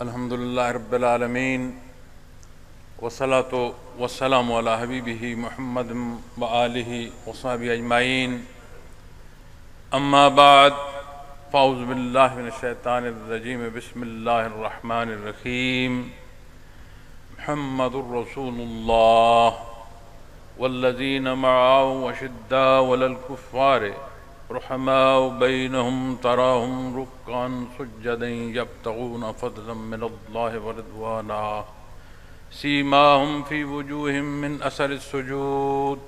الحمدللہ رب العالمین والصلاة والسلام علی حبیبہ محمد وآلہ وصحبہ اجمعین اما بعد فاعوذ باللہ من الشیطان الرجیم بسم اللہ الرحمن الرحیم محمد رسول اللہ والذین معه اشداء علی الکفار رحماء بینہم تراہم رکعا سجدا یبتغون فضلا من اللہ ورضوانا سیماہم فی وجوہہم من اثر السجود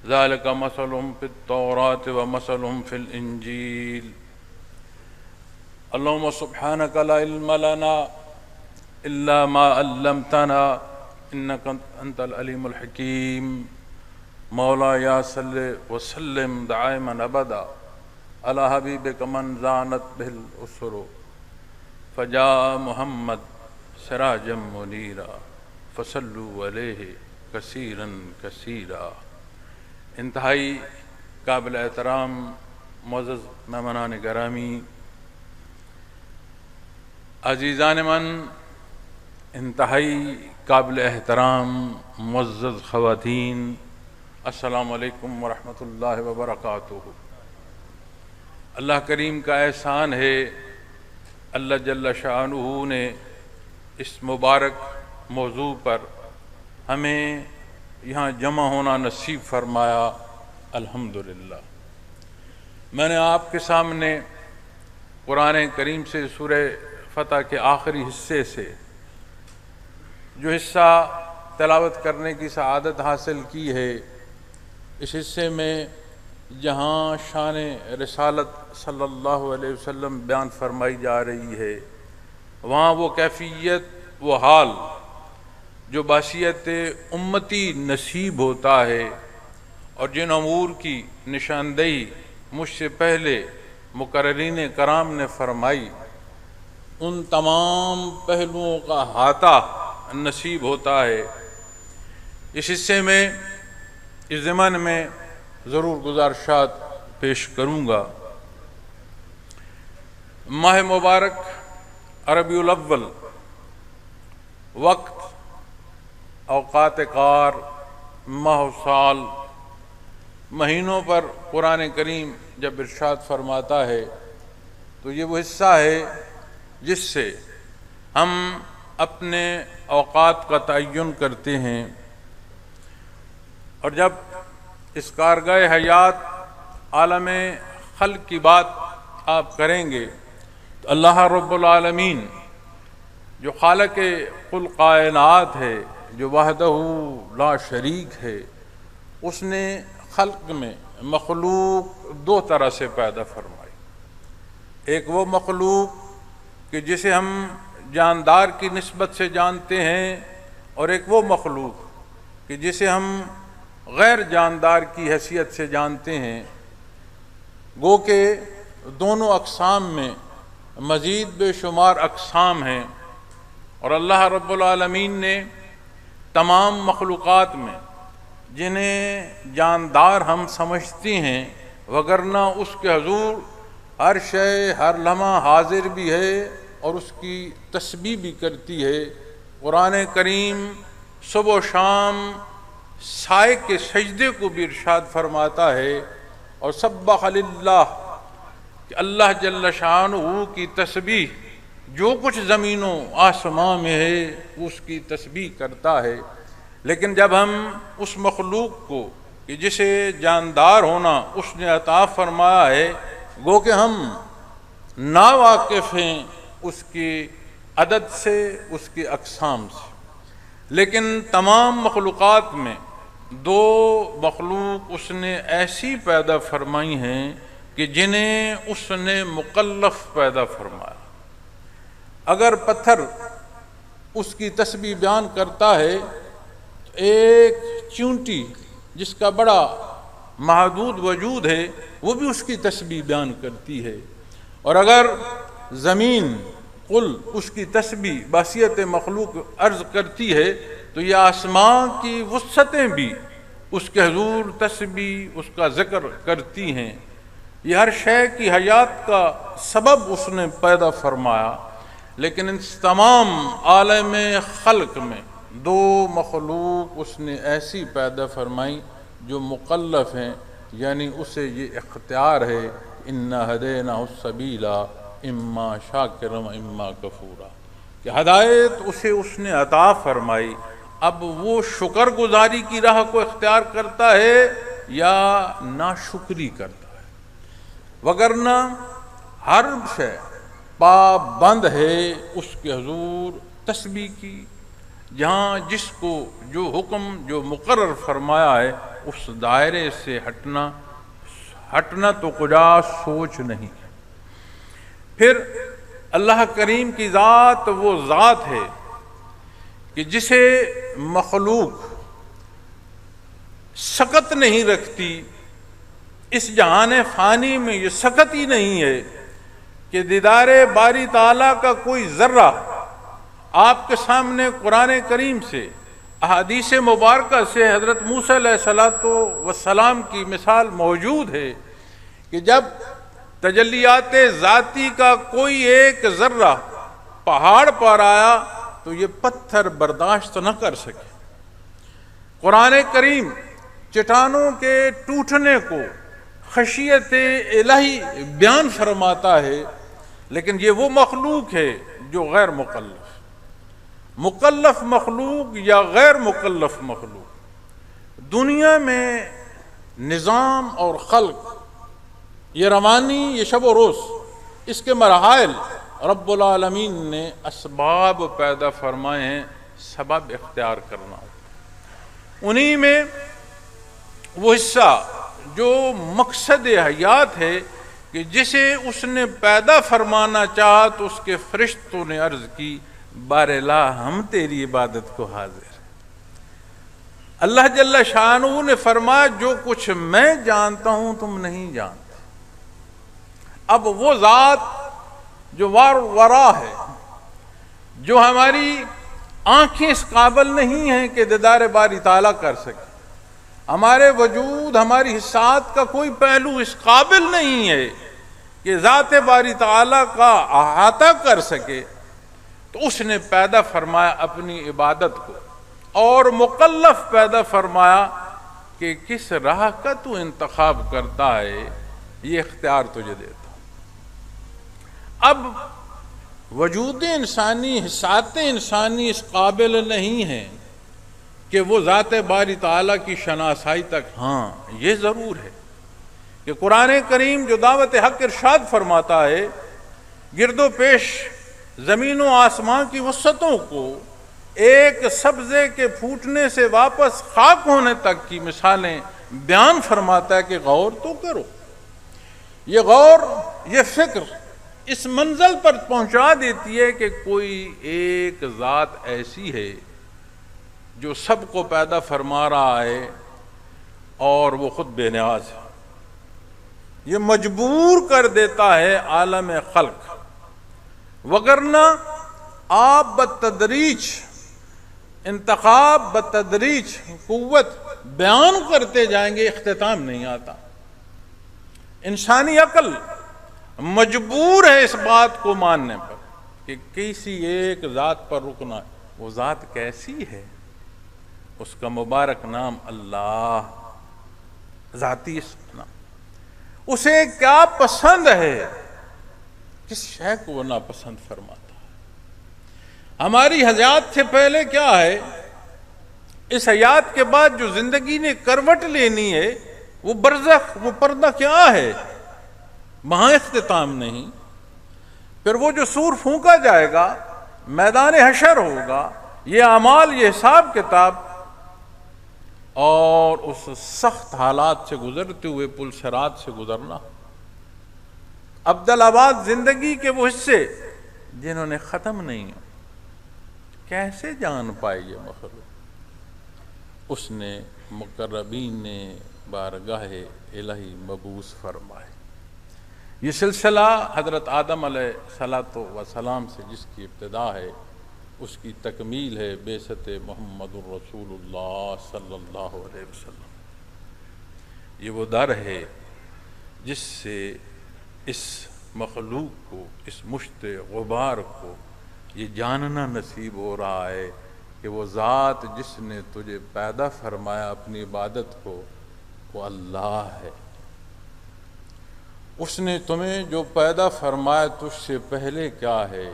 ذالک مثلہم فی التوراۃ ومثلہم فی الانجیل اللہم سبحانک لا علم لنا الا ما علمتنا انک انت العلیم الحکیم مولا یا صلی وسلم دائما ابدا علی حبیبک من زانت بہ الاسر فجاء محمد سراجا منیرا فصلوا علیہ کثیرا کثیرا۔ انتہائی قابل احترام معزز مہمانان گرامی، عزیزان من، انتہائی قابل احترام معزز خواتین، السلام علیکم ورحمۃ اللہ وبرکاتہ۔ اللہ کریم کا احسان ہے، اللہ جل شانہ نے اس مبارک موضوع پر ہمیں یہاں جمع ہونا نصیب فرمایا، الحمدللہ۔ میں نے آپ کے سامنے قرآن کریم سے سورہ فتح کے آخری حصے سے جو حصہ تلاوت کرنے کی سعادت حاصل کی ہے، اس حصے میں جہاں شان رسالت صلی اللہ علیہ وسلم بیان فرمائی جا رہی ہے، وہاں وہ کیفیت، وہ حال جو بحیثیت امتی نصیب ہوتا ہے، اور جن امور کی نشاندہی مجھ سے پہلے مقررین کرام نے فرمائی، ان تمام پہلوؤں کا احاطہ نصیب ہوتا ہے۔ اس حصے میں، اس ضمن میں ضرور گزارشات پیش کروں گا۔ ماہ مبارک ربیع الاول، وقت، اوقات کار، ماہ و سال، مہینوں پر قرآن کریم جب ارشاد فرماتا ہے تو یہ وہ حصہ ہے جس سے ہم اپنے اوقات کا تعین کرتے ہیں، اور جب اس کارگاہ حیات عالم خلق کی بات آپ کریں گے تو اللہ رب العالمین جو خالق کل کائنات ہے، جو وحدہ لا شریک ہے، اس نے خلق میں مخلوق دو طرح سے پیدا فرمائی۔ ایک وہ مخلوق کہ جسے ہم جاندار کی نسبت سے جانتے ہیں، اور ایک وہ مخلوق کہ جسے ہم غیر جاندار کی حیثیت سے جانتے ہیں۔ گو کہ دونوں اقسام میں مزید بے شمار اقسام ہیں، اور اللہ رب العالمین نے تمام مخلوقات میں جنہیں جاندار ہم سمجھتے ہیں، وگرنہ اس کے حضور ہر شے ہر لمحہ حاضر بھی ہے اور اس کی تسبیح بھی کرتی ہے۔ قرآن کریم صبح و شام سائے کے سجدے کو بھی ارشاد فرماتا ہے، اور سبح للہ کہ اللہ جل شانہ کی تسبیح جو کچھ زمین و آسمان میں ہے وہ اس کی تسبیح کرتا ہے۔ لیکن جب ہم اس مخلوق کو کہ جسے جاندار ہونا اس نے عطا فرمایا ہے، گو کہ ہم ناواقف ہیں اس کی عدد سے، اس کی اقسام سے۔ لیکن تمام مخلوقات میں دو مخلوق اس نے ایسی پیدا فرمائی ہیں کہ جنہیں اس نے مکلف پیدا فرمایا۔ اگر پتھر اس کی تسبیح بیان کرتا ہے تو ایک چونٹی جس کا بڑا محدود وجود ہے وہ بھی اس کی تسبیح بیان کرتی ہے، اور اگر زمین کل اس کی تسبیح بحیثیت مخلوق عرض کرتی ہے تو یہ آسمان کی وسعتیں بھی اس کے حضور تسبیح، اس کا ذکر کرتی ہیں۔ یہ ہر شے کی حیات کا سبب اس نے پیدا فرمایا، لیکن ان تمام عالم خلق میں دو مخلوق اس نے ایسی پیدا فرمائی جو مکلف ہیں، یعنی اسے یہ اختیار ہے، انا ہدیناہ السبیل اما شاکرا و اما کفورا، کہ ہدایت اسے اس نے عطا فرمائی، اب وہ شکر گزاری کی راہ کو اختیار کرتا ہے یا ناشکری کرتا ہے، وگرنہ ہر شے پابند ہے اس کے حضور تسبیح کی، جہاں جس کو جو حکم جو مقرر فرمایا ہے اس دائرے سے ہٹنا تو کجا سوچ نہیں ہے۔ پھر اللہ کریم کی ذات وہ ذات ہے کہ جسے مخلوق سکت نہیں رکھتی، اس جہان فانی میں یہ سکت ہی نہیں ہے کہ دیدار باری تعالیٰ کا کوئی ذرہ آپ کے سامنے قرآن کریم سے، احادیث مبارکہ سے حضرت موسیٰ علیہ السلام کی مثال موجود ہے کہ جب تجلیات ذاتی کا کوئی ایک ذرہ پہاڑ پر آیا تو یہ پتھر برداشت نہ کر سکے۔ قرآن کریم چٹانوں کے ٹوٹنے کو خشیت الہی بیان فرماتا ہے، لیکن یہ وہ مخلوق ہے جو غیر مکلف مخلوق یا غیر مکلف مخلوق، دنیا میں نظام اور خلق، یہ روانی، یہ شب و روز، اس کے مراحل رب العالمین نے اسباب پیدا فرمائے ہیں، سبب اختیار کرنا، انہی میں وہ حصہ جو مقصد حیات ہے کہ جسے اس نے پیدا فرمانا چاہا تو اس کے فرشتوں نے عرض کی بار لا ہم تیری عبادت کو حاضر ہیں۔ اللہ جل شانہ نے فرمایا جو کچھ میں جانتا ہوں تم نہیں جانتے۔ اب وہ ذات جو ورا ہے، جو ہماری آنکھیں اس قابل نہیں ہیں کہ دیدار باری تعالیٰ کر سکے، ہمارے وجود، ہماری حسات کا کوئی پہلو اس قابل نہیں ہے کہ ذات باری تعالیٰ کا احاطہ کر سکے، تو اس نے پیدا فرمایا اپنی عبادت کو، اور مکلف پیدا فرمایا کہ کس راہ کا تو انتخاب کرتا ہے، یہ اختیار تجھے دیتا۔ اب وجود انسانی، حسات انسانی اس قابل نہیں ہیں کہ وہ ذات باری تعالیٰ کی شناسائی تک، ہاں یہ ضرور ہے کہ قرآن کریم جو دعوت حق ارشاد فرماتا ہے، گرد و پیش زمین و آسمان کی وسعتوں کو ایک سبزے کے پھوٹنے سے واپس خاک ہونے تک کی مثالیں بیان فرماتا ہے کہ غور تو کرو۔ یہ غور، یہ فکر اس منزل پر پہنچا دیتی ہے کہ کوئی ایک ذات ایسی ہے جو سب کو پیدا فرما رہا ہے اور وہ خود بے نیاز ہے۔ یہ مجبور کر دیتا ہے عالم خلق، وگرنہ آپ بتدریج انتخاب، بتدریج قوت بیان کرتے جائیں گے، اختتام نہیں آتا۔ انسانی عقل مجبور ہے اس بات کو ماننے پر کہ کسی ایک ذات پر رکنا ہے۔ وہ ذات کیسی ہے؟ اس کا مبارک نام اللہ، ذاتی اسم نام۔ اسے کیا پسند ہے، کس شے کو وہ ناپسند فرماتا ہے۔ ہماری حیات سے پہلے کیا ہے، اس حیات کے بعد جو زندگی نے کروٹ لینی ہے، وہ برزخ، وہ پردہ کیا ہے، وہاں اختتام نہیں۔ پھر وہ جو سور پھونکا جائے گا، میدان حشر ہوگا، یہ اعمال، یہ حساب کتاب، اور اس سخت حالات سے گزرتے ہوئے پل صراط سے گزرنا۔ عبدالآباد زندگی کے وہ حصے جنہوں نے ختم نہیں ہو، کیسے جان پائے یہ مخلوق؟ اس نے مقربین نے بارگاہ الہی مبعوث فرمائے۔ یہ سلسلہ حضرت آدم علیہ السلام سے جس کی ابتدا ہے، اس کی تکمیل ہے بعثت محمد الرسول اللہ صلی اللہ علیہ وسلم۔ یہ وہ در ہے جس سے اس مخلوق کو، اس مشت غبار کو یہ جاننا نصیب ہو رہا ہے کہ وہ ذات جس نے تجھے پیدا فرمایا اپنی عبادت کو، وہ اللہ ہے۔ اس نے تمہیں جو پیدا فرمایا تجھ سے پہلے کیا ہے،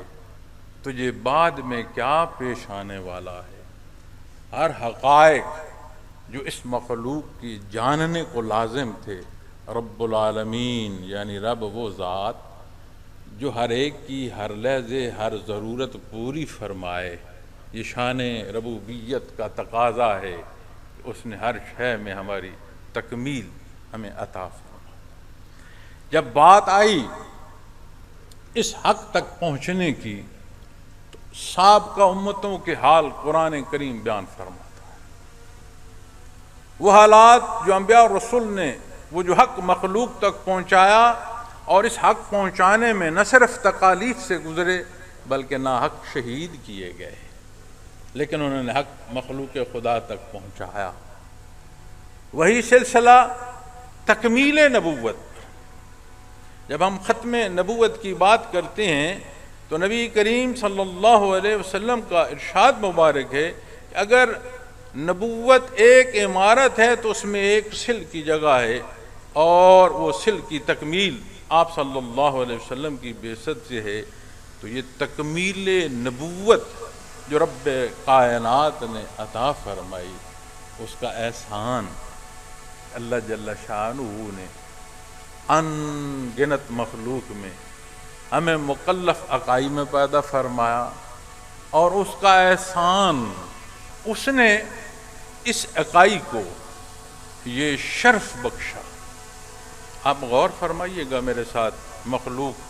تجھے بعد میں کیا پیش آنے والا ہے، ہر حقائق جو اس مخلوق کی جاننے کو لازم تھے، رب العالمین یعنی رب وہ ذات جو ہر ایک کی ہر لحظے ہر ضرورت پوری فرمائے، یہ شان ربوبیت کا تقاضا ہے کہ اس نے ہر شے میں ہماری تکمیل ہمیں عطا فرمائی۔ جب بات آئی اس حق تک پہنچنے کی تو سابقہ امتوں کے حال قرآن کریم بیان فرماتا ہے۔ وہ حالات جو انبیاء اور رسول نے وہ جو حق مخلوق تک پہنچایا، اور اس حق پہنچانے میں نہ صرف تکالیف سے گزرے بلکہ ناحق شہید کیے گئے، لیکن انہوں نے حق مخلوق خدا تک پہنچایا۔ وہی سلسلہ تکمیل نبوت، جب ہم ختم نبوت کی بات کرتے ہیں تو نبی کریم صلی اللہ علیہ وسلم کا ارشاد مبارک ہے کہ اگر نبوت ایک عمارت ہے تو اس میں ایک سل کی جگہ ہے، اور وہ سل کی تکمیل آپ صلی اللہ علیہ وسلم کی بعثت سے ہے۔ تو یہ تکمیل نبوت جو رب کائنات نے عطا فرمائی، اس کا احسان اللہ جل شانہ نے ان گنت مخلوق میں ہمیں مکلف عقائی میں پیدا فرمایا، اور اس کا احسان اس نے اس عقائی کو یہ شرف بخشا۔ آپ غور فرمائیے گا میرے ساتھ، مخلوق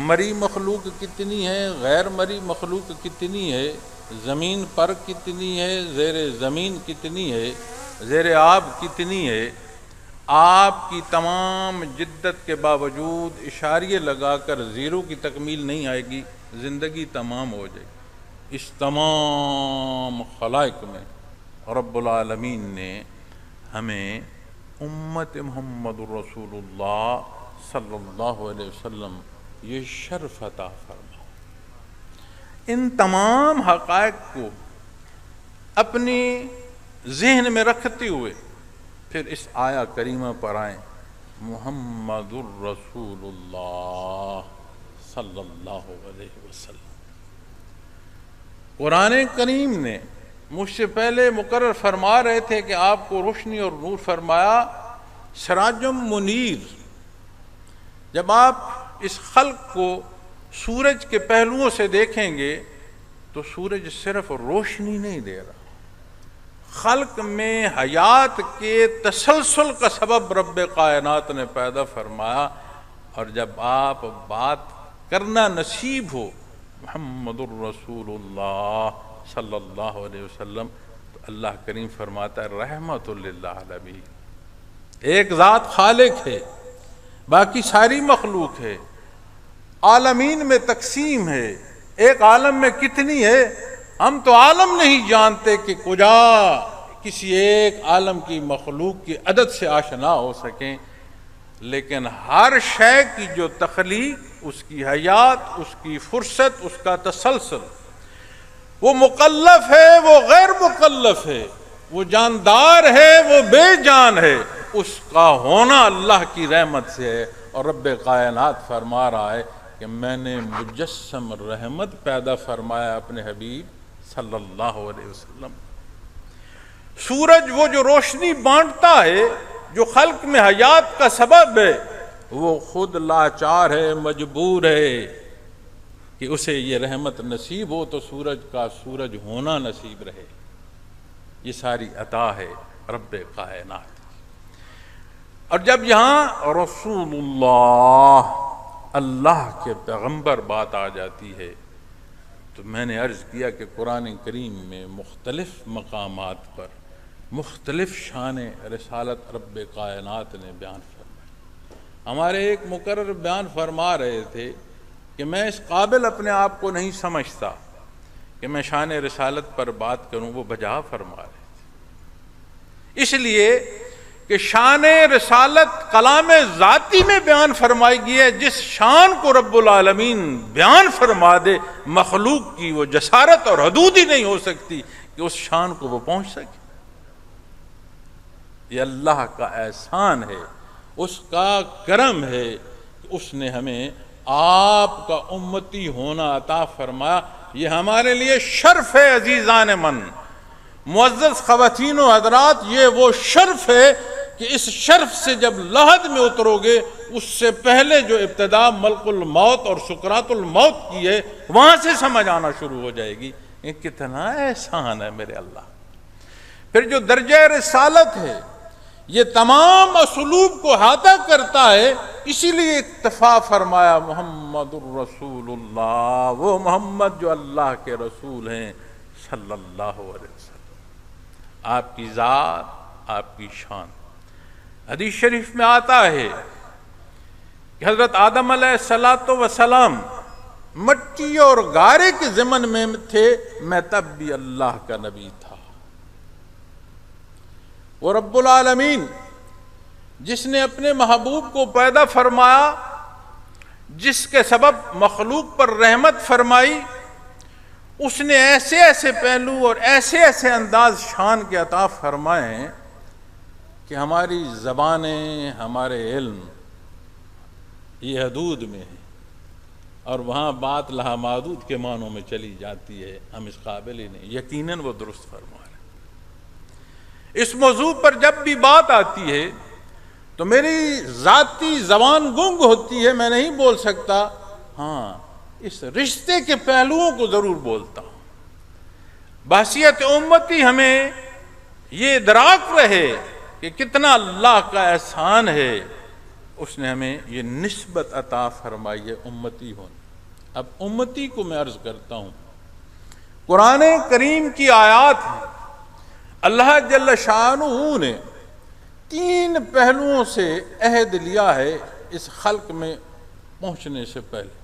مری مخلوق کتنی ہے، غیر مری مخلوق کتنی ہے، زمین پر کتنی ہے، زیر زمین کتنی ہے، زیر آب کتنی ہے۔ آپ کی تمام جدت کے باوجود اشاریے لگا کر زیرو کی تکمیل نہیں آئے گی، زندگی تمام ہو جائے گی۔ اس تمام خلائق میں رب العالمین نے ہمیں امت محمد الرسول اللہ صلی اللہ علیہ وسلم یہ شرف عطا فرما۔ ان تمام حقائق کو اپنی ذہن میں رکھتے ہوئے پھر اس آیا کریمہ پر آئیں، محمد الرسول اللہ صلی اللہ علیہ وسلم۔ قرآن کریم نے مجھ سے پہلے مقرر فرما رہے تھے کہ آپ کو روشنی اور نور فرمایا، سراجم منیر۔ جب آپ اس خلق کو سورج کے پہلوؤں سے دیکھیں گے تو سورج صرف روشنی نہیں دے رہا، خلق میں حیات کے تسلسل کا سبب رب کائنات نے پیدا فرمایا۔ اور جب آپ بات کرنا نصیب ہو محمد الرسول اللہ صلی اللہ علیہ وسلم تو اللہ کریم فرماتا ہے رحمت للعالمین۔ ایک ذات خالق ہے، باقی ساری مخلوق ہے، عالمین میں تقسیم ہے۔ ایک عالم میں کتنی ہے ہم تو عالم نہیں جانتے کہ کجا کسی ایک عالم کی مخلوق کی عدد سے آشنا ہو سکیں، لیکن ہر شے کی جو تخلیق، اس کی حیات، اس کی فرصت، اس کا تسلسل، وہ مکلف ہے، وہ غیر مکلف ہے، وہ جاندار ہے، وہ بے جان ہے، اس کا ہونا اللہ کی رحمت سے ہے۔ اور رب کائنات فرما رہا ہے کہ میں نے مجسم رحمت پیدا فرمایا اپنے حبیب صلی اللہ علیہ وسلم۔ سورج وہ جو روشنی بانٹتا ہے، جو خلق میں حیات کا سبب ہے، وہ خود لاچار ہے، مجبور ہے کہ اسے یہ رحمت نصیب ہو تو سورج کا سورج ہونا نصیب رہے۔ یہ ساری عطا ہے رب کائنات۔ اور جب یہاں رسول اللہ کے پیغمبر بات آ جاتی ہے تو میں نے عرض کیا کہ قرآن کریم میں مختلف مقامات پر مختلف شان رسالت رب کائنات نے بیان فرمائی۔ ہمارے ایک مقرر بیان فرما رہے تھے کہ میں اس قابل اپنے آپ کو نہیں سمجھتا کہ میں شان رسالت پر بات کروں، وہ بجا فرما رہے تھے، اس لیے کہ شان رسالت کلام ذاتی میں بیان فرمائی گئی ہے، جس شان کو رب العالمین بیان فرما دے مخلوق کی وہ جسارت اور حدود ہی نہیں ہو سکتی کہ اس شان کو وہ پہنچ سکے۔ یہ اللہ کا احسان ہے، اس کا کرم ہے کہ اس نے ہمیں آپ کا امتی ہونا عطا فرمایا۔ یہ ہمارے لیے شرف ہے عزیزان من، معزز خواتین و حضرات، یہ وہ شرف ہے کہ اس شرف سے جب لحد میں اترو گے، اس سے پہلے جو ابتدا ملک الموت اور سکرات الموت کی ہے، وہاں سے سمجھ آنا شروع ہو جائے گی یہ کتنا احسان ہے میرے اللہ۔ پھر جو درجہ رسالت ہے یہ تمام اسلوب کو احاطہ کرتا ہے، اسی لیے اکتفا فرمایا محمد الرسول اللہ، وہ محمد جو اللہ کے رسول ہیں صلی اللہ علیہ وسلم۔ آپ کی ذات، آپ کی شان۔ حدیث شریف میں آتا ہے کہ حضرت آدم علیہ السلام مٹی اور گارے کے ضمن میں تھے، میں تب بھی اللہ کا نبی تھا۔ وہ رب العالمین جس نے اپنے محبوب کو پیدا فرمایا، جس کے سبب مخلوق پر رحمت فرمائی، اس نے ایسے ایسے پہلو اور ایسے ایسے انداز شان کے عطا فرمائے ہیں کہ ہماری زبانیں، ہمارے علم یہ حدود میں ہیں، اور وہاں بات لامحدود کے معنوں میں چلی جاتی ہے، ہم اس قابل ہی نہیں۔ یقیناً وہ درست فرما رہے ہیں۔ اس موضوع پر جب بھی بات آتی ہے تو میری ذاتی زبان گنگ ہوتی ہے، میں نہیں بول سکتا، ہاں اس رشتے کے پہلوؤں کو ضرور بولتا ہوں۔ بحیثیت امتی ہمیں یہ ادراک رہے کہ کتنا اللہ کا احسان ہے، اس نے ہمیں یہ نسبت عطا فرمائی ہے امتی ہونے۔ اب امتی کو میں عرض کرتا ہوں، قرآن کریم کی آیات ہیں، اللہ جل شانہ نے 3 پہلوؤں سے عہد لیا ہے اس خلق میں پہنچنے سے پہلے۔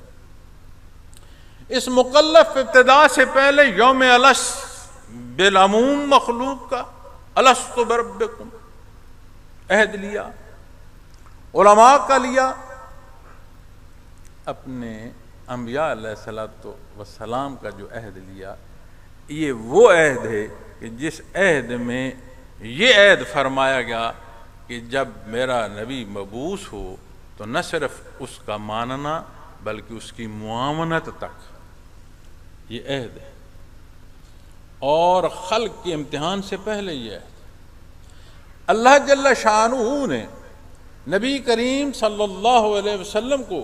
اس مکلف ابتدا سے پہلے یوم الست بالعموم مخلوق کا الست بربکم عہد لیا، علماء کا لیا، اپنے انبیاء علیہ الصلوۃ والسلام کا جو عہد لیا، یہ وہ عہد ہے کہ جس عہد میں یہ عہد فرمایا گیا کہ جب میرا نبی مبعوث ہو تو نہ صرف اس کا ماننا بلکہ اس کی معاونت تک، یہ عہد ہے۔ اور خلق کے امتحان سے پہلے یہ عہد، اللہ جل شانہ نے نبی کریم صلی اللہ علیہ وسلم کو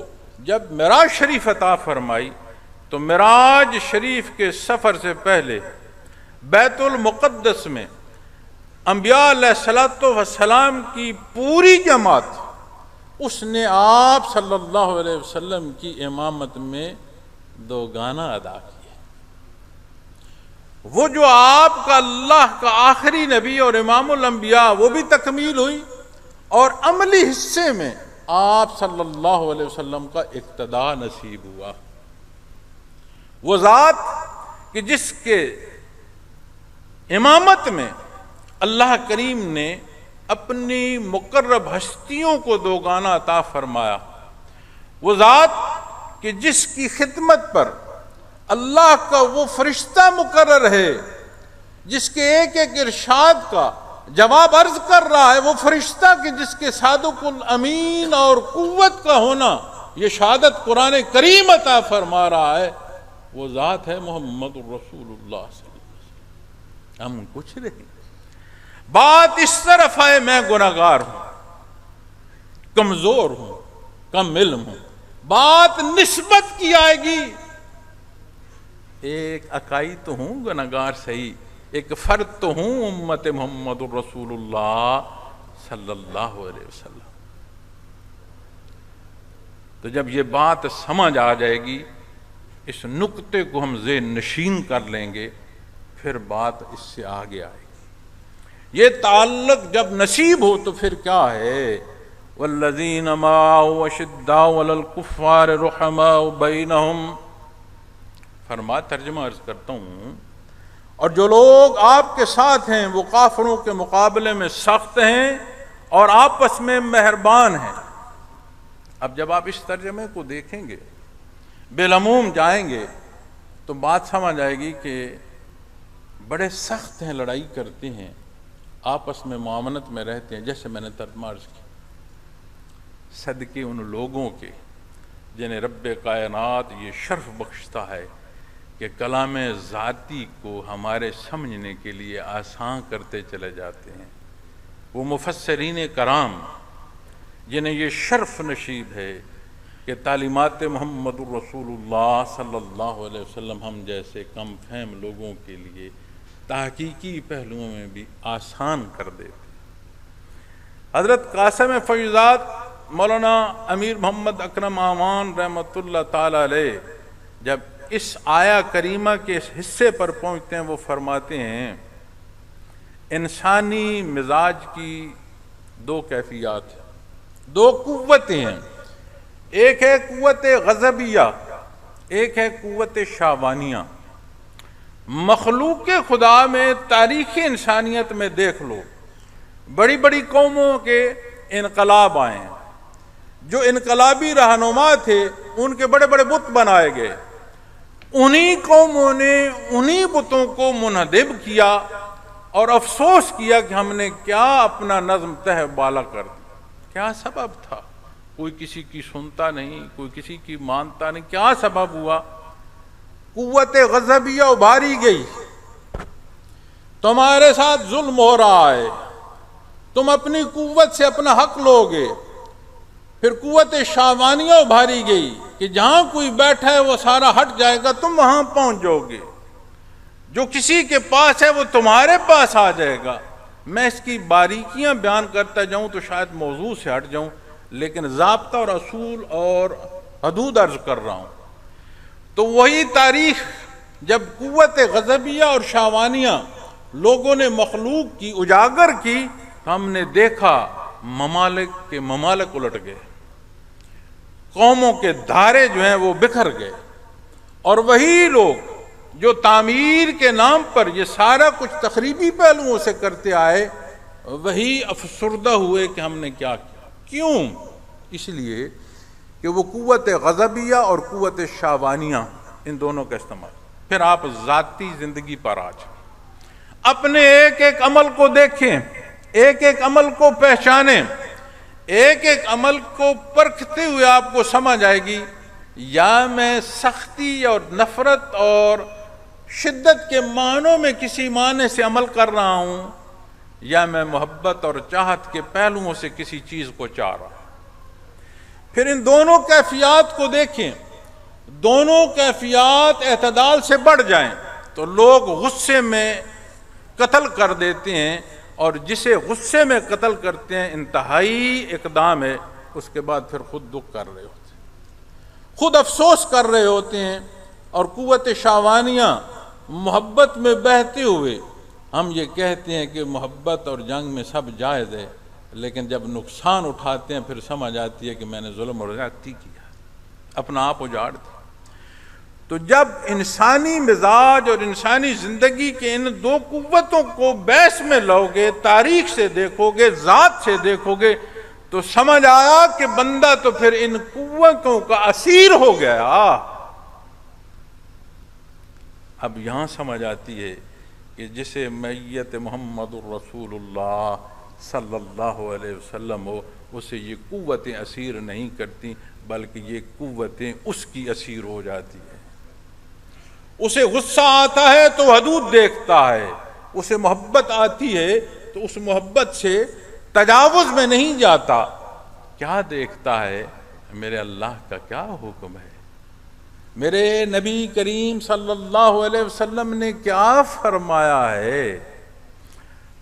جب معراج شریف عطا فرمائی تو معراج شریف کے سفر سے پہلے بیت المقدس میں انبیاء علیہ الصلوۃ والسلام کی پوری جماعت اس نے آپ صلی اللہ علیہ وسلم کی امامت میں 2 گانا ادا کیے۔ وہ جو آپ کا اللہ کا آخری نبی اور امام الانبیاء وہ بھی تکمیل ہوئی، اور عملی حصے میں آپ صلی اللہ علیہ وسلم کا اقتداء نصیب ہوا۔ وہ ذات کہ جس کے امامت میں اللہ کریم نے اپنی مقرب ہستیوں کو 2 گانا عطا فرمایا، وہ ذات کہ جس کی خدمت پر اللہ کا وہ فرشتہ مقرر ہے جس کے ایک ایک ارشاد کا جواب عرض کر رہا ہے، وہ فرشتہ کہ جس کے صادق الامین اور قوت کا ہونا یہ شہادت قرآن کریم عطا فرما رہا ہے، وہ ذات ہے محمد الرسول اللہ صلی اللہ علیہ وسلم۔ ہم کچھ نہیں، بات اس طرف ہے میں گناہگار ہوں، کمزور ہوں، کم علم ہوں، بات نسبت کی آئے گی۔ ایک اکائی تو ہوں گناہگار صحیح، ایک فرد تو ہوں امت محمد الرسول اللہ صلی اللہ علیہ وسلم۔ تو جب یہ بات سمجھ آ جائے گی، اس نقطے کو ہم ذہن نشین کر لیں گے، پھر بات اس سے آگے آئے گی۔ یہ تعلق جب نصیب ہو تو پھر کیا ہے؟ والذین معه اشداء علی الکفار رحماء بینہم، فرما ترجمہ عرض کرتا ہوں، اور جو لوگ آپ کے ساتھ ہیں وہ کافروں کے مقابلے میں سخت ہیں اور آپس میں مہربان ہیں۔ اب جب آپ اس ترجمے کو دیکھیں گے، بالعموم جائیں گے، تو بات سمجھ آئے گی کہ بڑے سخت ہیں، لڑائی کرتے ہیں، آپس میں معاونت میں رہتے ہیں، جیسے میں نے ترجمہ عرض کی، صدقے ان لوگوں کے جنہیں رب کائنات یہ شرف بخشتا ہے کہ کلام ذاتی کو ہمارے سمجھنے کے لیے آسان کرتے چلے جاتے ہیں۔ وہ مفسرین کرام جنہیں یہ شرف نصیب ہے کہ تعلیمات محمد الرسول اللہ صلی اللہ علیہ وسلم ہم جیسے کم فہم لوگوں کے لیے تحقیقی پہلوؤں میں بھی آسان کر دیتے۔ حضرت قاسم فیضات مولانا امیر محمد اکرم اعوان رحمۃ اللہ تعالی علیہ جب اس آیا کریمہ کے اس حصے پر پہنچتے ہیں، وہ فرماتے ہیں انسانی مزاج کی دو کیفیات ہیں، دو قوتیں ہیں، ایک ہے قوت غضبیہ، ایک ہے قوت شہوانیہ۔ مخلوق خدا میں تاریخ انسانیت میں دیکھ لو، بڑی بڑی قوموں کے انقلاب آئے ہیں، جو انقلابی رہنما تھے ان کے بڑے بڑے بت بنائے گئے، انہی قوموں نے انہی بتوں کو منہدم کیا اور افسوس کیا کہ ہم نے کیا اپنا نظم تہ بالا کر دیا۔ کیا سبب تھا؟ کوئی کسی کی سنتا نہیں، کوئی کسی کی مانتا نہیں۔ کیا سبب ہوا؟ قوت غضبیہ ابھاری گئی، تمہارے ساتھ ظلم ہو رہا ہے، تم اپنی قوت سے اپنا حق لوگے۔ پھر قوت شہوانیہ ابھاری گئی کہ جہاں کوئی بیٹھا ہے وہ سارا ہٹ جائے گا، تم وہاں پہنچ جاؤ گے، جو کسی کے پاس ہے وہ تمہارے پاس آ جائے گا۔ میں اس کی باریکیاں بیان کرتا جاؤں تو شاید موضوع سے ہٹ جاؤں، لیکن ضابطہ اور اصول اور حدود عرض کر رہا ہوں۔ تو وہی تاریخ جب قوت غضبیہ اور شہوانیہ لوگوں نے مخلوق کی اجاگر کی، ہم نے دیکھا ممالک کے ممالک الٹ گئے، قوموں کے دھارے جو ہیں وہ بکھر گئے، اور وہی لوگ جو تعمیر کے نام پر یہ سارا کچھ تخریبی پہلوؤں سے کرتے آئے، وہی افسردہ ہوئے کہ ہم نے کیا کیا۔ کیوں؟ اس لیے کہ وہ قوت غضبیہ اور قوت شہوانیہ ان دونوں کا استعمال۔ پھر آپ ذاتی زندگی پر آ جائیں، اپنے ایک ایک عمل کو دیکھیں، ایک ایک عمل کو پہچانیں، ایک ایک عمل کو پرکھتے ہوئے آپ کو سمجھ آئے گی یا میں سختی اور نفرت اور شدت کے معنوں میں کسی معنی سے عمل کر رہا ہوں، یا میں محبت اور چاہت کے پہلوؤں سے کسی چیز کو چاہ رہا ہوں۔ پھر ان دونوں کیفیات کو دیکھیں، دونوں کیفیات اعتدال سے بڑھ جائیں تو لوگ غصے میں قتل کر دیتے ہیں، اور جسے غصے میں قتل کرتے ہیں انتہائی اقدام ہے، اس کے بعد پھر خود دکھ کر رہے ہوتے ہیں، خود افسوس کر رہے ہوتے ہیں۔ اور قوت شہوانیہ محبت میں بہتے ہوئے ہم یہ کہتے ہیں کہ محبت اور جنگ میں سب جائز ہے، لیکن جب نقصان اٹھاتے ہیں پھر سمجھ آتی ہے کہ میں نے ظلم اور زیادتی کیا، اپنا آپ اجاڑ دیا۔ تو جب انسانی مزاج اور انسانی زندگی کے ان دو قوتوں کو بیس میں لاؤ گے، تاریخ سے دیکھو گے، ذات سے دیکھو گے، تو سمجھ آیا کہ بندہ تو پھر ان قوتوں کا اسیر ہو گیا۔ اب یہاں سمجھ آتی ہے کہ جسے میت محمد الرسول اللہ صلی اللہ علیہ وسلم ہو، اسے یہ قوتیں اسیر نہیں کرتی، بلکہ یہ قوتیں اس کی اسیر ہو جاتی ہیں۔ اسے غصہ آتا ہے تو حدود دیکھتا ہے، اسے محبت آتی ہے تو اس محبت سے تجاوز میں نہیں جاتا۔ کیا دیکھتا ہے؟ میرے اللہ کا کیا حکم ہے، میرے نبی کریم صلی اللہ علیہ وسلم نے کیا فرمایا ہے۔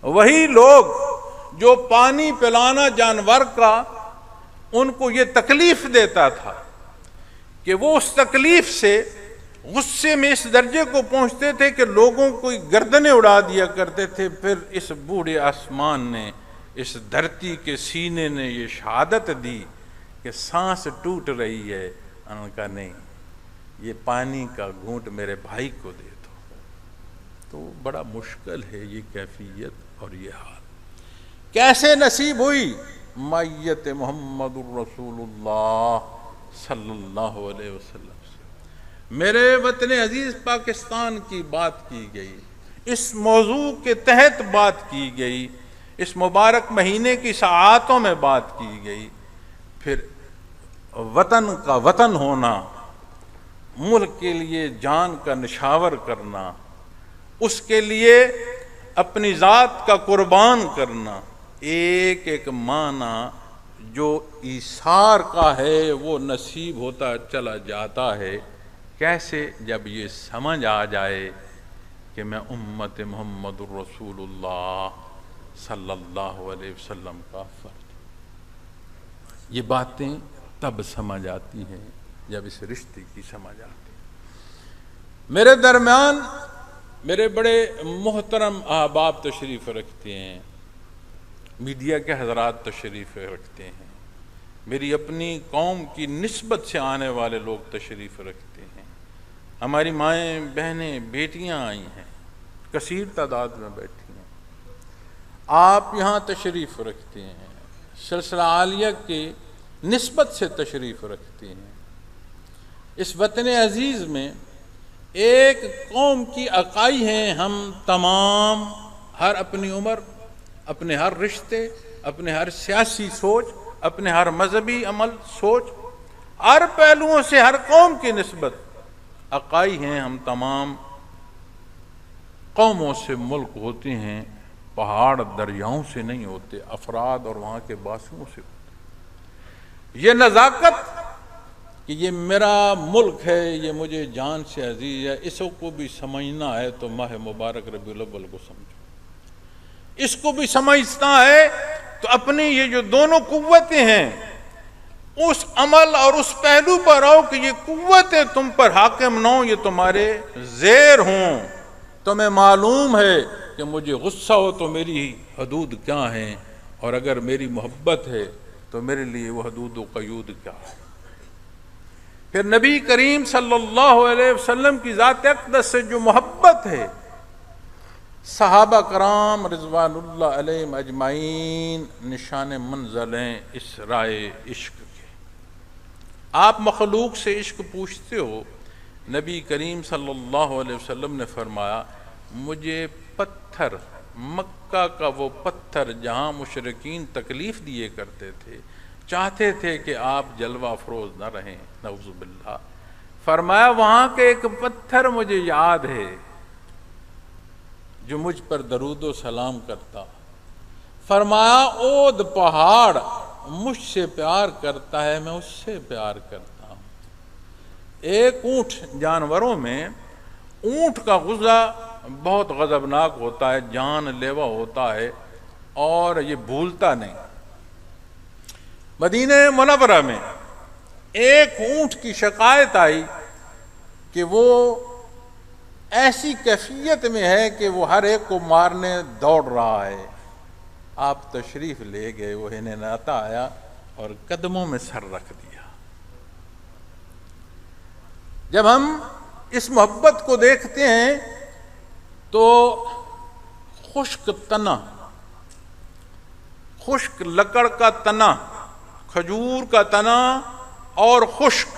وہی لوگ جو پانی پلانا جانور کا ان کو یہ تکلیف دیتا تھا کہ وہ اس تکلیف سے غصے میں اس درجے کو پہنچتے تھے کہ لوگوں کو گردنیں اڑا دیا کرتے تھے، پھر اس بوڑھے آسمان نے، اس دھرتی کے سینے نے یہ شہادت دی کہ سانس ٹوٹ رہی ہے، ان کا نہیں، یہ پانی کا گھونٹ میرے بھائی کو دے دو۔ تو بڑا مشکل ہے یہ کیفیت اور یہ حال۔ کیسے نصیب ہوئی؟ معیت محمد الرسول اللہ صلی اللہ علیہ وسلم سے میرے وطن عزیز پاکستان کی بات کی گئی، اس موضوع کے تحت بات کی گئی، اس مبارک مہینے کی ساعتوں میں بات کی گئی۔ پھر وطن کا وطن ہونا، ملک کے لیے جان کا نشاور کرنا، اس کے لیے اپنی ذات کا قربان کرنا، ایک ایک معنی جو ایثار کا ہے وہ نصیب ہوتا چلا جاتا ہے۔ کیسے؟ جب یہ سمجھ آ جائے کہ میں امت محمد الرسول اللہ صلی اللہ علیہ وسلم کا فرد ہوں۔ یہ باتیں تب سمجھ آتی ہیں جب اس رشتے کی سمجھ آتی ہے۔ میرے درمیان میرے بڑے محترم احباب تشریف رکھتے ہیں، میڈیا کے حضرات تشریف رکھتے ہیں، میری اپنی قوم کی نسبت سے آنے والے لوگ تشریف رکھتے ہیں، ہماری مائیں بہنیں بیٹیاں آئی ہیں، کثیر تعداد میں بیٹھی ہیں، آپ یہاں تشریف رکھتے ہیں، سلسلہ عالیہ کی نسبت سے تشریف رکھتے ہیں۔ اس وطن عزیز میں ایک قوم کی اکائی ہیں ہم تمام، ہر اپنی عمر، اپنے ہر رشتے، اپنے ہر سیاسی سوچ، اپنے ہر مذہبی عمل سوچ، ہر پہلوؤں سے ہر قوم کی نسبت اکائی ہیں ہم تمام۔ قوموں سے ملک ہوتے ہیں، پہاڑ دریاؤں سے نہیں ہوتے، افراد اور وہاں کے باشندوں سے ہوتے۔ یہ نزاکت کہ یہ میرا ملک ہے، یہ مجھے جان سے عزیز ہے، اس کو بھی سمجھنا ہے تو ماہ مبارک ربیع الاول کو سمجھو۔ اس کو بھی سمجھنا ہے تو اپنی یہ جو دونوں قوتیں ہیں اس عمل اور اس پہلو پر آؤ کہ یہ قوتیں تم پر حاکم نہ ہوں، یہ تمہارے زیر ہوں۔ تمہیں معلوم ہے کہ مجھے غصہ ہو تو میری حدود کیا ہیں، اور اگر میری محبت ہے تو میرے لیے وہ حدود و قیود کیا ہے۔ پھر نبی کریم صلی اللہ علیہ وسلم کی ذات اقدس سے جو محبت ہے، صحابہ کرام رضوان اللہ علیہم اجمعین نشان منزل ہیں اس رائے عشق کے۔ آپ مخلوق سے عشق پوچھتے ہو، نبی کریم صلی اللہ علیہ وسلم نے فرمایا مجھے پتھر، مکہ کا وہ پتھر جہاں مشرکین تکلیف دیے کرتے تھے، چاہتے تھے کہ آپ جلوہ افروز نہ رہیں، نعوذ باللہ، فرمایا وہاں کے ایک پتھر مجھے یاد ہے جو مجھ پر درود و سلام کرتا۔ فرمایا اود پہاڑ مجھ سے پیار کرتا ہے، میں اس سے پیار کرتا ہوں۔ ایک اونٹ، جانوروں میں اونٹ کا غصہ بہت غضبناک ہوتا ہے، جان لیوا ہوتا ہے اور یہ بھولتا نہیں۔ مدینہ منورہ میں ایک اونٹ کی شکایت آئی کہ وہ ایسی کیفیت میں ہے کہ وہ ہر ایک کو مارنے دوڑ رہا ہے۔ آپ تشریف لے گئے، وہ ہنہناتا آیا اور قدموں میں سر رکھ دیا۔ جب ہم اس محبت کو دیکھتے ہیں تو خشک تنا، خشک لکڑ کا تنا، کھجور کا تنا اور خشک،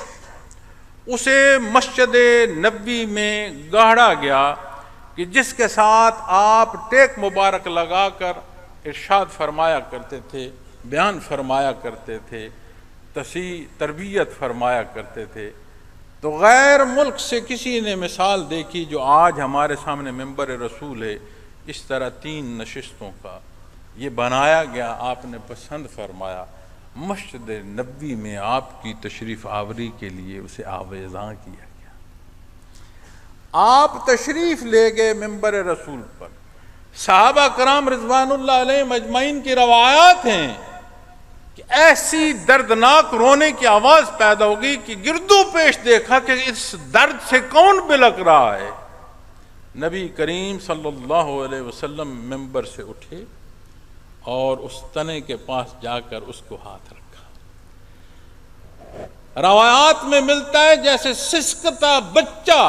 اسے مسجد نبوی میں گاڑا گیا کہ جس کے ساتھ آپ ٹیک مبارک لگا کر ارشاد فرمایا کرتے تھے، بیان فرمایا کرتے تھے، تربیت فرمایا کرتے تھے۔ تو غیر ملک سے کسی نے مثال دیکھی جو آج ہمارے سامنے منبر رسول ہے، اس طرح 3 نشستوں کا یہ بنایا گیا، آپ نے پسند فرمایا۔ مسجد نبوی میں آپ کی تشریف آوری کے لیے اسے آویزاں کیا گیا۔ آپ تشریف لے گئے منبر رسول پر، صحابہ کرام رضوان اللہ علیہم اجمعین کی روایات ہیں کہ ایسی دردناک رونے کی آواز پیدا ہوگی کہ گردو پیش دیکھا کہ اس درد سے کون بلک رہا ہے۔ نبی کریم صلی اللہ علیہ وسلم منبر سے اٹھے اور اس تنے کے پاس جا کر اس کو ہاتھ رکھا۔ روایات میں ملتا ہے جیسے سسکتا بچہ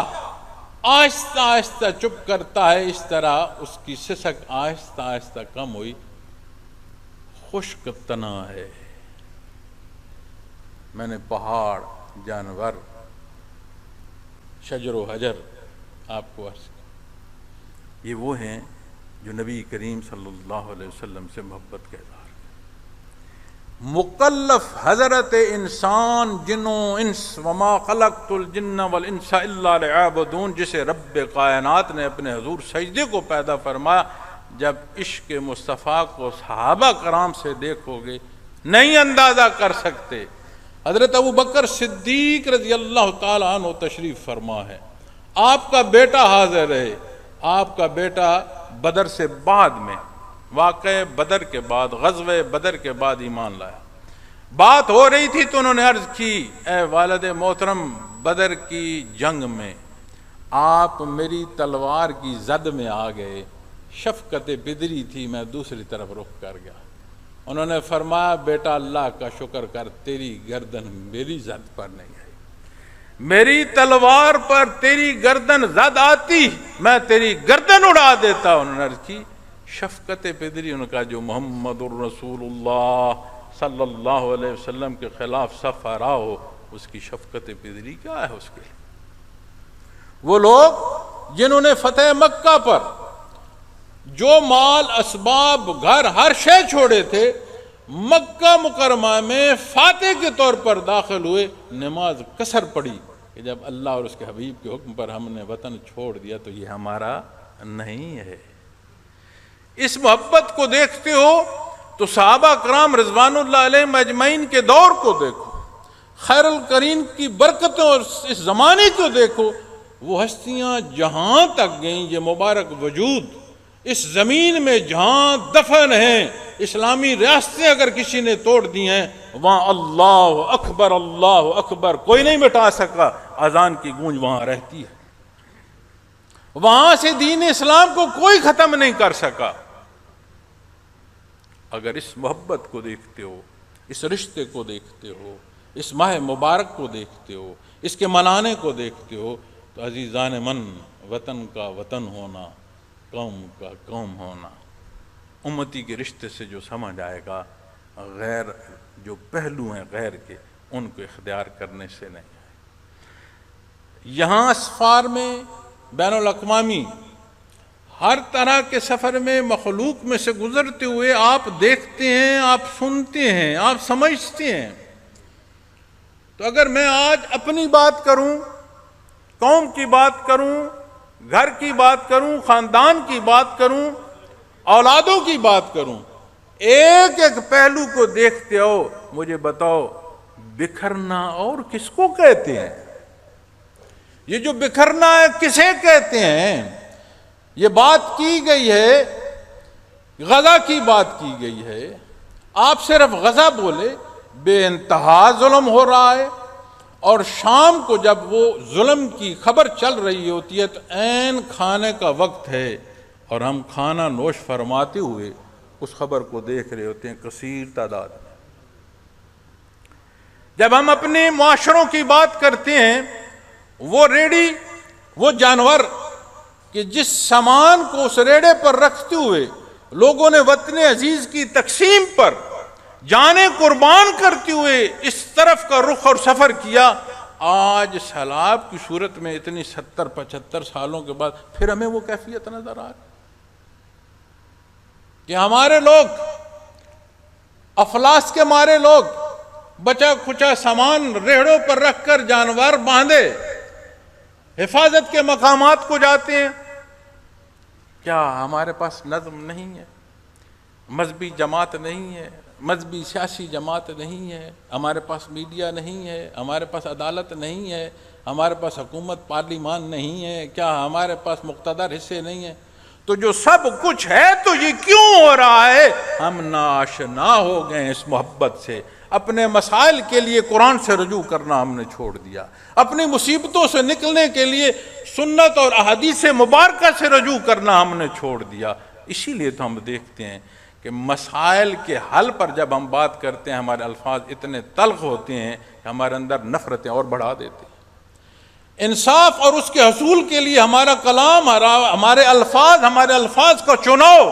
آہستہ آہستہ چپ کرتا ہے، اس طرح اس کی سسک آہستہ آہستہ کم ہوئی۔ خشک تنا ہے. میں نے پہاڑ، جانور، شجر و حجر آپ کو عرض کیا، یہ وہ ہیں جو نبی کریم صلی اللہ علیہ وسلم سے محبت کا اظہار کریں. مکلف حضرت انسان جنوں انس وما خلقت الجن والانس الا لیعبدون، جسے رب کائنات نے اپنے حضور سجدے کو پیدا فرمایا. جب عشق مصطفیٰ کو صحابہ کرام سے دیکھو گے نہیں اندازہ کر سکتے. حضرت ابو بکر صدیق رضی اللہ تعالیٰ عنہ تشریف فرما ہے، آپ کا بیٹا حاضر ہے. آپ کا بیٹا بدر سے بعد میں، واقع بدر کے بعد، غزوہ بدر کے بعد ایمان لایا. بات ہو رہی تھی تو انہوں نے عرض کی، اے والد محترم، بدر کی جنگ میں آپ میری تلوار کی زد میں آ گئے. شفقت بدری تھی، میں دوسری طرف رخ کر گیا. انہوں نے فرمایا، بیٹا اللہ کا شکر کر، تیری گردن میری زد پر نہیں آئی. میری تلوار پر تیری گردن زد آتی، میں تیری گردن اڑا دیتا. انہوں نے عرض کی، شفقت پدری ان کا جو محمد الرسول اللہ صلی اللہ علیہ وسلم کے خلاف صف آرا ہو، اس کی شفقت پدری کیا ہے اس کے لیے؟ وہ لوگ جنہوں نے فتح مکہ پر جو مال، اسباب، گھر، ہر شے چھوڑے تھے، مکہ مکرمہ میں فاتح کے طور پر داخل ہوئے. نماز قصر پڑی کہ جب اللہ اور اس کے حبیب کے حکم پر ہم نے وطن چھوڑ دیا تو یہ ہمارا نہیں ہے. اس محبت کو دیکھتے ہو تو صحابہ کرام رضوان اللہ علیہم اجمعین کے دور کو دیکھو، خیر القرین کی برکتوں اور اس زمانے کو دیکھو. وہ ہستیاں جہاں تک گئیں، یہ مبارک وجود اس زمین میں جہاں دفن ہیں، اسلامی ریاستیں اگر کسی نے توڑ دی ہیں، وہاں اللہ اکبر کوئی نہیں مٹا سکا. اذان کی گونج وہاں رہتی ہے. وہاں سے دین اسلام کو کوئی ختم نہیں کر سکا. اگر اس محبت کو دیکھتے ہو، اس رشتے کو دیکھتے ہو، اس ماہ مبارک کو دیکھتے ہو، اس کے منانے کو دیکھتے ہو، تو عزیزان من، وطن کا وطن ہونا، قوم کا قوم ہونا، امتی کے رشتے سے جو سمجھ آئے گا، غیر جو پہلو ہیں غیر کے، ان کو اختیار کرنے سے نہیں آئے. یہاں اسفار میں بین الاقوامی ہر طرح کے سفر میں مخلوق میں سے گزرتے ہوئے آپ دیکھتے ہیں، آپ سنتے ہیں، آپ سمجھتے ہیں. تو اگر میں آج اپنی بات کروں، قوم کی بات کروں، گھر کی بات کروں، خاندان کی بات کروں، اولادوں کی بات کروں، ایک ایک پہلو کو دیکھتے ہو، مجھے بتاؤ بکھرنا اور کس کو کہتے ہیں؟ یہ جو بکھرنا ہے کسے کہتے ہیں؟ یہ بات کی گئی ہے، غزہ کی بات کی گئی ہے. آپ صرف غزہ بولے، بے انتہا ظلم ہو رہا ہے. اور شام کو جب وہ ظلم کی خبر چل رہی ہوتی ہے تو عین کھانے کا وقت ہے اور ہم کھانا نوش فرماتے ہوئے اس خبر کو دیکھ رہے ہوتے ہیں کثیر تعداد میں. جب ہم اپنے معاشروں کی بات کرتے ہیں، وہ ریڑھی، وہ جانور کہ جس سامان کو اس ریڑے پر رکھتے ہوئے لوگوں نے وطن عزیز کی تقسیم پر جانیں قربان کرتے ہوئے اس طرف کا رخ اور سفر کیا، آج سیلاب کی صورت میں اتنی 70-75 سالوں کے بعد پھر ہمیں وہ کیفیت نظر آ رہی کہ ہمارے لوگ افلاس کے مارے لوگ بچا کھچا سامان ریڑوں پر رکھ کر جانور باندھے حفاظت کے مقامات کو جاتے ہیں. کیا ہمارے پاس نظم نہیں ہے؟ مذہبی جماعت نہیں ہے، مذہبی سیاسی جماعت نہیں ہے، ہمارے پاس میڈیا نہیں ہے، ہمارے پاس عدالت نہیں ہے، ہمارے پاس حکومت پارلیمان نہیں ہے، کیا ہمارے پاس مقتدر حصے نہیں ہیں؟ تو جو سب کچھ ہے تو یہ کیوں ہو رہا ہے؟ ہم ناآشنا ہو گئے اس محبت سے. اپنے مسائل کے لیے قرآن سے رجوع کرنا ہم نے چھوڑ دیا، اپنی مصیبتوں سے نکلنے کے لیے سنت اور احادیث مبارکہ سے رجوع کرنا ہم نے چھوڑ دیا. اسی لیے تو ہم دیکھتے ہیں کہ مسائل کے حل پر جب ہم بات کرتے ہیں ہمارے الفاظ اتنے تلخ ہوتے ہیں کہ ہمارے اندر نفرتیں اور بڑھا دیتے ہیں. انصاف اور اس کے حصول کے لیے ہمارا کلام، ہمارے الفاظ کا چناؤ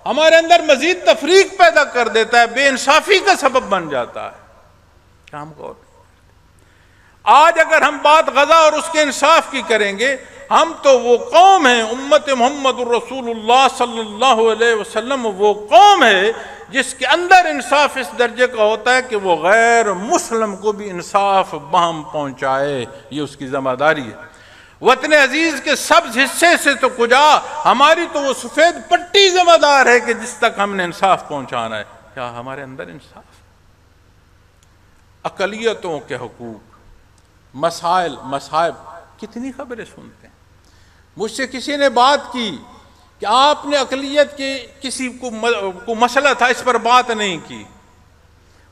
ہمارے اندر مزید تفریق پیدا کر دیتا ہے، بے انصافی کا سبب بن جاتا ہے۔ کام غور آج اگر ہم بات غزہ اور اس کے انصاف کی کریں گے، ہم تو وہ قوم ہیں، امت محمد الرسول اللہ صلی اللہ علیہ وسلم وہ قوم ہے جس کے اندر انصاف اس درجے کا ہوتا ہے کہ وہ غیر مسلم کو بھی انصاف بہم پہنچائے، یہ اس کی ذمہ داری ہے۔ وطن عزیز کے سبز حصے سے تو کجا، ہماری تو وہ سفید پٹی ذمہ دار ہے کہ جس تک ہم نے انصاف پہنچانا ہے۔ کیا ہمارے اندر انصاف؟ اقلیتوں کے حقوق، مسائل، مصائب، کتنی خبریں سنتے ہیں۔ مجھ سے کسی نے بات کی کہ آپ نے اقلیت کے کسی کو مسئلہ تھا اس پر بات نہیں کی۔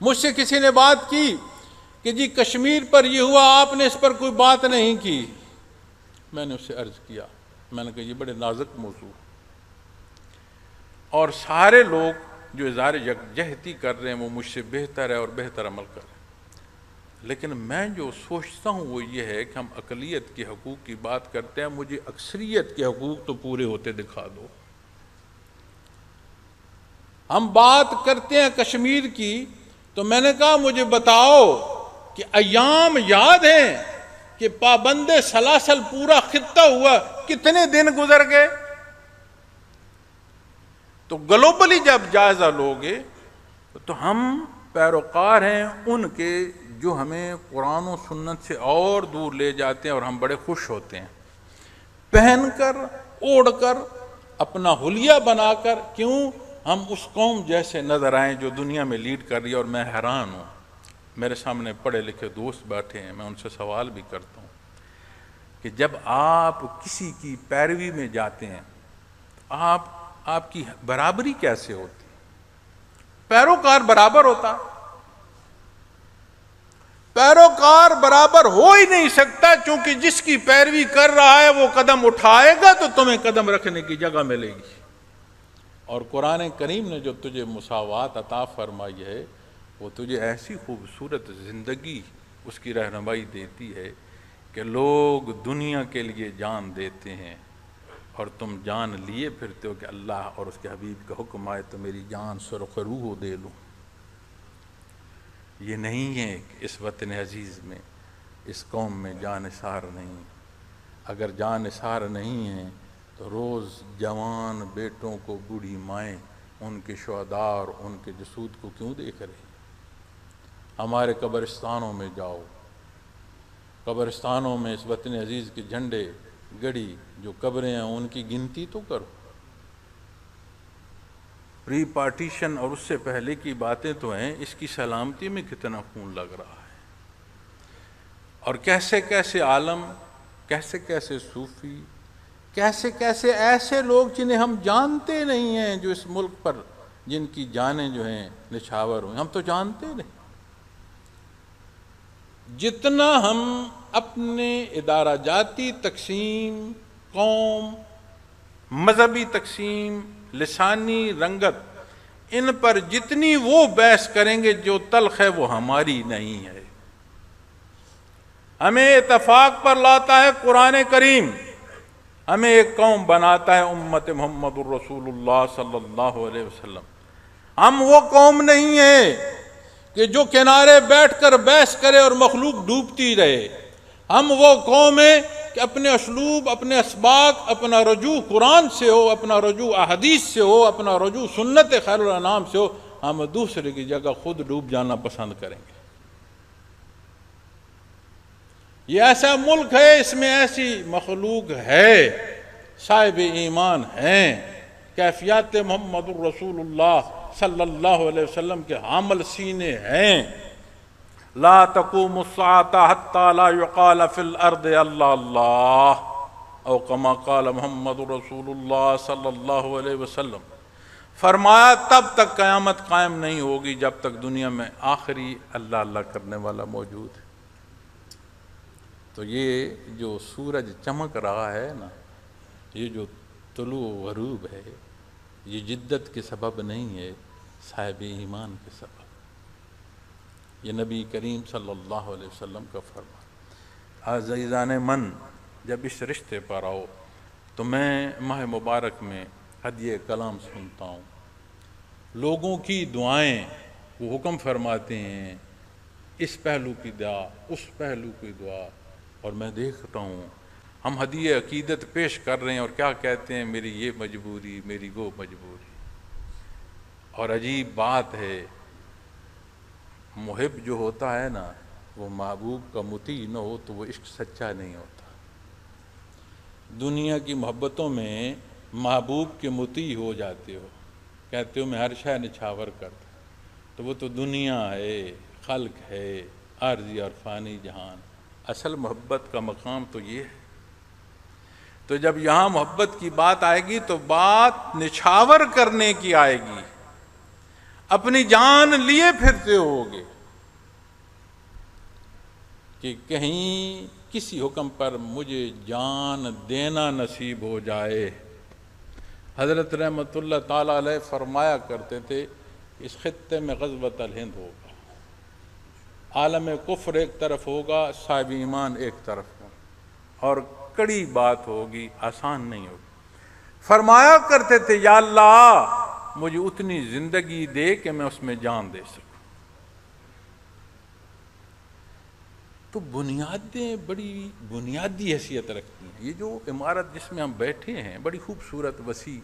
مجھ سے کسی نے بات کی کہ جی کشمیر پر یہ ہوا، آپ نے اس پر کوئی بات نہیں کی۔ میں نے اس سے عرض کیا، میں نے کہا یہ بڑے نازک موضوع ہے، اور سارے لوگ جو اظہار یکجہتی کر رہے ہیں وہ مجھ سے بہتر ہے اور بہتر عمل کر رہے ہیں، لیکن میں جو سوچتا ہوں وہ یہ ہے کہ ہم اقلیت کے حقوق کی بات کرتے ہیں، مجھے اکثریت کے حقوق تو پورے ہوتے دکھا دو۔ ہم بات کرتے ہیں کشمیر کی، تو میں نے کہا مجھے بتاؤ کہ ایام یاد ہیں کہ پابند سلاسل پورا خطہ ہوا، کتنے دن گزر گئے؟ تو گلوبلی جب جائزہ لوگے تو ہم پیروکار ہیں ان کے جو ہمیں قرآن و سنت سے اور دور لے جاتے ہیں، اور ہم بڑے خوش ہوتے ہیں پہن کر، اوڑھ کر، اپنا حلیہ بنا کر۔ کیوں ہم اس قوم جیسے نظر آئیں جو دنیا میں لیڈ کر رہی ہے؟ اور میں حیران ہوں، میرے سامنے پڑھے لکھے دوست بیٹھے ہیں، میں ان سے سوال بھی کرتا ہوں کہ جب آپ کسی کی پیروی میں جاتے ہیں آپ کی برابری کیسے ہوتی؟ پیروکار برابر ہوتا؟ پیروکار برابر ہو ہی نہیں سکتا، چونکہ جس کی پیروی کر رہا ہے وہ قدم اٹھائے گا تو تمہیں قدم رکھنے کی جگہ ملے گی۔ اور قرآن کریم نے جو تجھے مساوات عطا فرمائی ہے، وہ تجھے ایسی خوبصورت زندگی اس کی رہنمائی دیتی ہے کہ لوگ دنیا کے لیے جان دیتے ہیں اور تم جان لیے پھرتے ہو کہ اللہ اور اس کے حبیب کا حکم آئے تو میری جان سرخ روح دے لوں۔ یہ نہیں ہے کہ اس وطن عزیز میں، اس قوم میں جان نثار نہیں۔ اگر جان نثار نہیں ہے تو روز جوان بیٹوں کو بوڑھی مائیں ان کے شہداء اور ان کے جسود کو کیوں دیکھ رہے ہیں؟ ہمارے قبرستانوں میں جاؤ، قبرستانوں میں اس وطن عزیز کے جھنڈے گڑی جو قبریں ہیں ان کی گنتی تو کرو۔ پری پارٹیشن اور اس سے پہلے کی باتیں تو ہیں، اس کی سلامتی میں کتنا خون لگ رہا ہے، اور کیسے کیسے عالم، کیسے کیسے صوفی، کیسے کیسے ایسے لوگ جنہیں ہم جانتے نہیں ہیں، جو اس ملک پر جن کی جانیں جو ہیں نچھاور ہوئیں، ہم تو جانتے نہیں۔ جتنا ہم اپنے ادارہ جاتی تقسیم، قوم، مذہبی تقسیم، لسانی رنگت، ان پر جتنی وہ بحث کریں گے جو تلخ ہے وہ ہماری نہیں ہے۔ ہمیں اتفاق پر لاتا ہے قرآن کریم، ہمیں ایک قوم بناتا ہے امت محمد الرسول اللہ صلی اللہ علیہ وسلم۔ ہم وہ قوم نہیں ہیں کہ جو کنارے بیٹھ کر بحث کرے اور مخلوق ڈوبتی رہے۔ ہم وہ قوم ہیں کہ اپنے اسلوب، اپنے اسباق، اپنا رجوع قرآن سے ہو، اپنا رجوع احادیث سے ہو، اپنا رجوع سنت خیر الانام سے ہو، ہم دوسرے کی جگہ خود ڈوب جانا پسند کریں گے۔ یہ ایسا ملک ہے، اس میں ایسی مخلوق ہے، صاحب ایمان ہیں، کیفیات محمد الرسول اللہ صلی اللہ علیہ وسلم کے حامل سینے ہیں۔ لا تقوم الساعة حتى لا يقال في الارض اللہ اللہ، او کما قال محمد رسول اللہ صلی اللہ علیہ وسلم۔ فرمایا تب تک قیامت قائم نہیں ہوگی جب تک دنیا میں آخری اللہ اللہ کرنے والا موجود ہے۔ تو یہ جو سورج چمک رہا ہے نا، یہ جو طلوع و غروب ہے، یہ جدت کے سبب نہیں ہے، صاحب ایمان کے سبب۔ یہ نبی کریم صلی اللہ علیہ وسلم کا فرمان۔ عزیزان من، جب اس رشتے پر آؤ تو میں ماہ مبارک میں ہدیہ کلام سنتا ہوں، لوگوں کی دعائیں وہ حکم فرماتے ہیں، اس پہلو کی دعا، اس پہلو کی دعا، اور میں دیکھتا ہوں ہم ہدیہ عقیدت پیش کر رہے ہیں اور کیا کہتے ہیں، میری یہ مجبوری، میری وہ مجبوری۔ اور عجیب بات ہے، محب جو ہوتا ہے نا، وہ محبوب کا مطیع نہ ہو تو وہ عشق سچا نہیں ہوتا۔ دنیا کی محبتوں میں محبوب کے مطیع ہو جاتے ہو، کہتے ہو میں ہر شے نچھاور کرتا، تو وہ تو دنیا ہے، خلق ہے، عارضی اور فانی جہان۔ اصل محبت کا مقام تو یہ ہے۔ تو جب یہاں محبت کی بات آئے گی تو بات نچھاور کرنے کی آئے گی، اپنی جان لیے پھرتے ہوگے کہ کہیں کسی حکم پر مجھے جان دینا نصیب ہو جائے۔ حضرت رحمت اللہ تعالیٰ علیہ فرمایا کرتے تھے، اس خطے میں غزوۃ الہند ہوگا، عالم کفر ایک طرف ہوگا، صاحب ایمان ایک طرف ہوگا، اور کڑی بات ہوگی، آسان نہیں ہوگی۔ فرمایا کرتے تھے، یا اللہ مجھے اتنی زندگی دے کہ میں اس میں جان دے سکوں۔ تو بنیادیں بڑی بنیادی حیثیت رکھتی ہیں۔ یہ جو عمارت جس میں ہم بیٹھے ہیں بڑی خوبصورت، وسیع،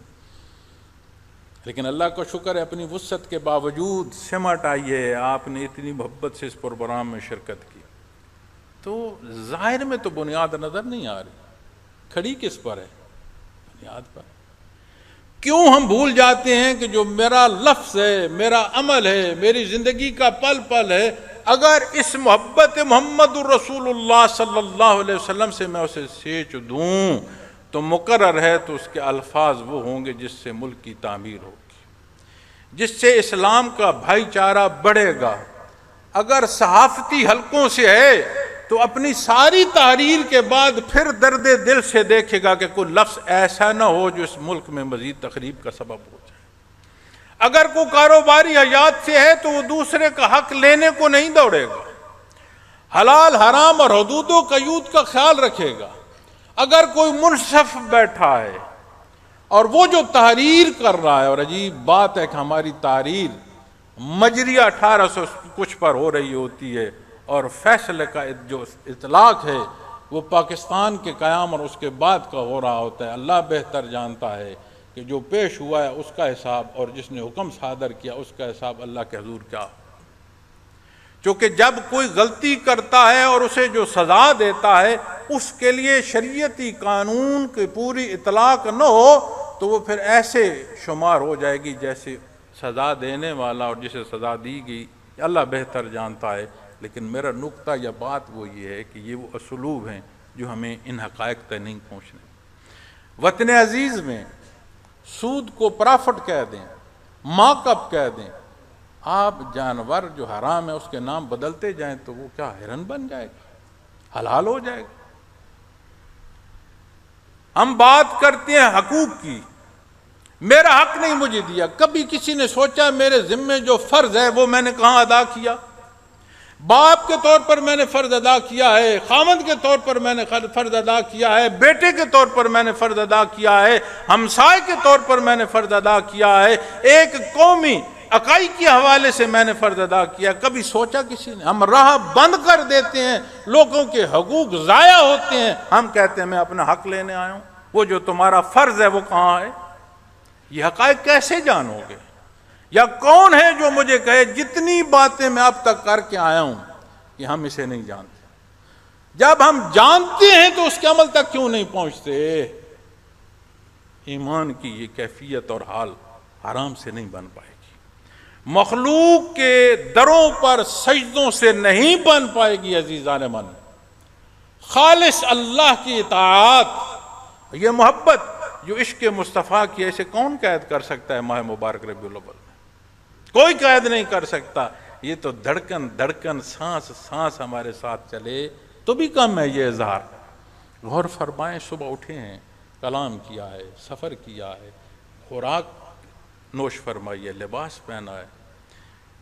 لیکن اللہ کا شکر ہے اپنی وسعت کے باوجود سمٹ آئی ہے، آپ نے اتنی محبت سے اس پروگرام میں شرکت کی۔ تو ظاہر میں تو بنیاد نظر نہیں آ رہی، کھڑی کس پر ہے؟ بنیاد پر۔ کیوں ہم بھول جاتے ہیں کہ جو میرا لفظ ہے، میرا عمل ہے، میری زندگی کا پل پل ہے، اگر اس محبت محمد الرسول اللہ صلی اللہ علیہ وسلم سے میں اسے سینچ دوں تو مقرر ہے تو اس کے الفاظ وہ ہوں گے جس سے ملک کی تعمیر ہوگی، جس سے اسلام کا بھائی چارہ بڑھے گا۔ اگر صحافتی حلقوں سے ہے تو اپنی ساری تحریر کے بعد پھر درد دل سے دیکھے گا کہ کوئی لفظ ایسا نہ ہو جو اس ملک میں مزید تخریب کا سبب ہو جائے۔ اگر کوئی کاروباری حیات سے ہے تو وہ دوسرے کا حق لینے کو نہیں دوڑے گا، حلال حرام اور حدود و قیود کا خیال رکھے گا۔ اگر کوئی منصف بیٹھا ہے اور وہ جو تحریر کر رہا ہے، اور عجیب بات ہے کہ ہماری تحریر مجریہ 1800 کچھ پر ہو رہی ہوتی ہے، اور فیصلے کا جو اطلاق ہے وہ پاکستان کے قیام اور اس کے بعد کا ہو رہا ہوتا ہے۔ اللہ بہتر جانتا ہے کہ جو پیش ہوا ہے اس کا حساب، اور جس نے حکم صادر کیا اس کا حساب اللہ کے حضور کیا ہو۔ چونکہ جب کوئی غلطی کرتا ہے اور اسے جو سزا دیتا ہے اس کے لیے شریعتی قانون کی پوری اطلاق نہ ہو تو وہ پھر ایسے شمار ہو جائے گی جیسے سزا دینے والا اور جسے سزا دی گئی اللہ بہتر جانتا ہے۔ لیکن میرا نقطہ یا بات وہ یہ ہے کہ یہ وہ اسلوب ہیں جو ہمیں ان حقائق تک نہیں پہنچنے۔ وطن عزیز میں سود کو پرافٹ کہہ دیں، مارک اپ کہہ دیں، آپ جانور جو حرام ہے اس کے نام بدلتے جائیں تو وہ کیا ہرن بن جائے گا، حلال ہو جائے گا۔ ہم بات کرتے ہیں حقوق کی، میرا حق نہیں مجھے دیا، کبھی کسی نے سوچا میرے ذمے جو فرض ہے وہ میں نے کہاں ادا کیا؟ باپ کے طور پر میں نے فرض ادا کیا ہے، خامند کے طور پر میں نے فرض ادا کیا ہے، بیٹے کے طور پر میں نے فرض ادا کیا ہے، ہمسائے کے طور پر میں نے فرض ادا کیا ہے، ایک قومی اکائی کے حوالے سے میں نے فرض ادا کیا۔ کبھی سوچا کسی نے؟ ہم راہ بند کر دیتے ہیں، لوگوں کے حقوق ضائع ہوتے ہیں، ہم کہتے ہیں میں اپنا حق لینے آیا ہوں۔ وہ جو تمہارا فرض ہے وہ کہاں ہے؟ یہ حقائق کیسے جانو گے؟ یا کون ہے جو مجھے کہے جتنی باتیں میں اب تک کر کے آیا ہوں کہ ہم اسے نہیں جانتے؟ جب ہم جانتے ہیں تو اس کے عمل تک کیوں نہیں پہنچتے؟ ایمان کی یہ کیفیت اور حال حرام سے نہیں بن پائے گی، مخلوق کے دروں پر سجدوں سے نہیں بن پائے گی۔ عزیزان من، خالص اللہ کی اطاعت، یہ محبت جو عشق مصطفیٰ کی، ایسے کون قید کر سکتا ہے ماہ مبارک ربیع الاول میں؟ کوئی قید نہیں کر سکتا۔ یہ تو دھڑکن دھڑکن، سانس سانس ہمارے ساتھ چلے تو بھی کم ہے یہ اظہار۔ غور فرمائیں، صبح اٹھے ہیں، کلام کیا ہے، سفر کیا ہے، خوراک نوش فرمائی ہے، لباس پہنا ہے،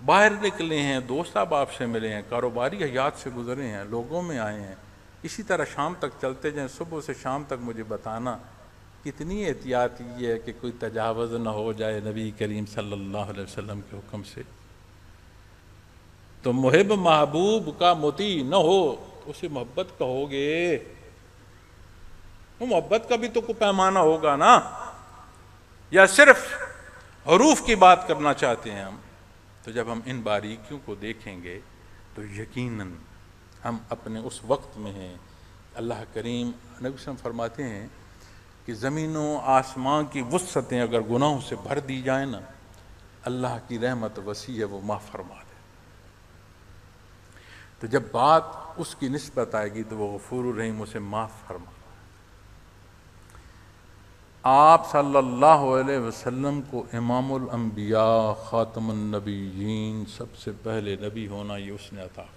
باہر نکلے ہیں، دوست احباب سے ملے ہیں، کاروباری حیات سے گزرے ہیں، لوگوں میں آئے ہیں، اسی طرح شام تک چلتے جائیں۔ صبح سے شام تک مجھے بتانا کتنی احتیاط یہ ہے کہ کوئی تجاوز نہ ہو جائے نبی کریم صلی اللہ علیہ وسلم کے حکم سے. تو محب محبوب کا مطیع نہ ہو تو اسے محبت کہو گے؟ وہ محبت کا بھی تو کوئی پیمانہ ہوگا نا. یا صرف حروف کی بات کرنا چاہتے ہیں ہم؟ تو جب ہم ان باریکیوں کو دیکھیں گے تو یقیناً ہم اپنے اس وقت میں ہیں. اللہ کریم نبی صلی اللہ علیہ وسلم فرماتے ہیں کہ زمین و آسمان کی وسعتیں اگر گناہوں سے بھر دی جائیں نا، اللہ کی رحمت وسیع ہے، وہ معاف فرما دے. تو جب بات اس کی نسبت آئے گی تو وہ غفور الرحیم اسے معاف فرما. آپ صلی اللہ علیہ وسلم کو امام الانبیاء خاتم النبیین سب سے پہلے نبی ہونا یہ اس نے عطا فرمایا.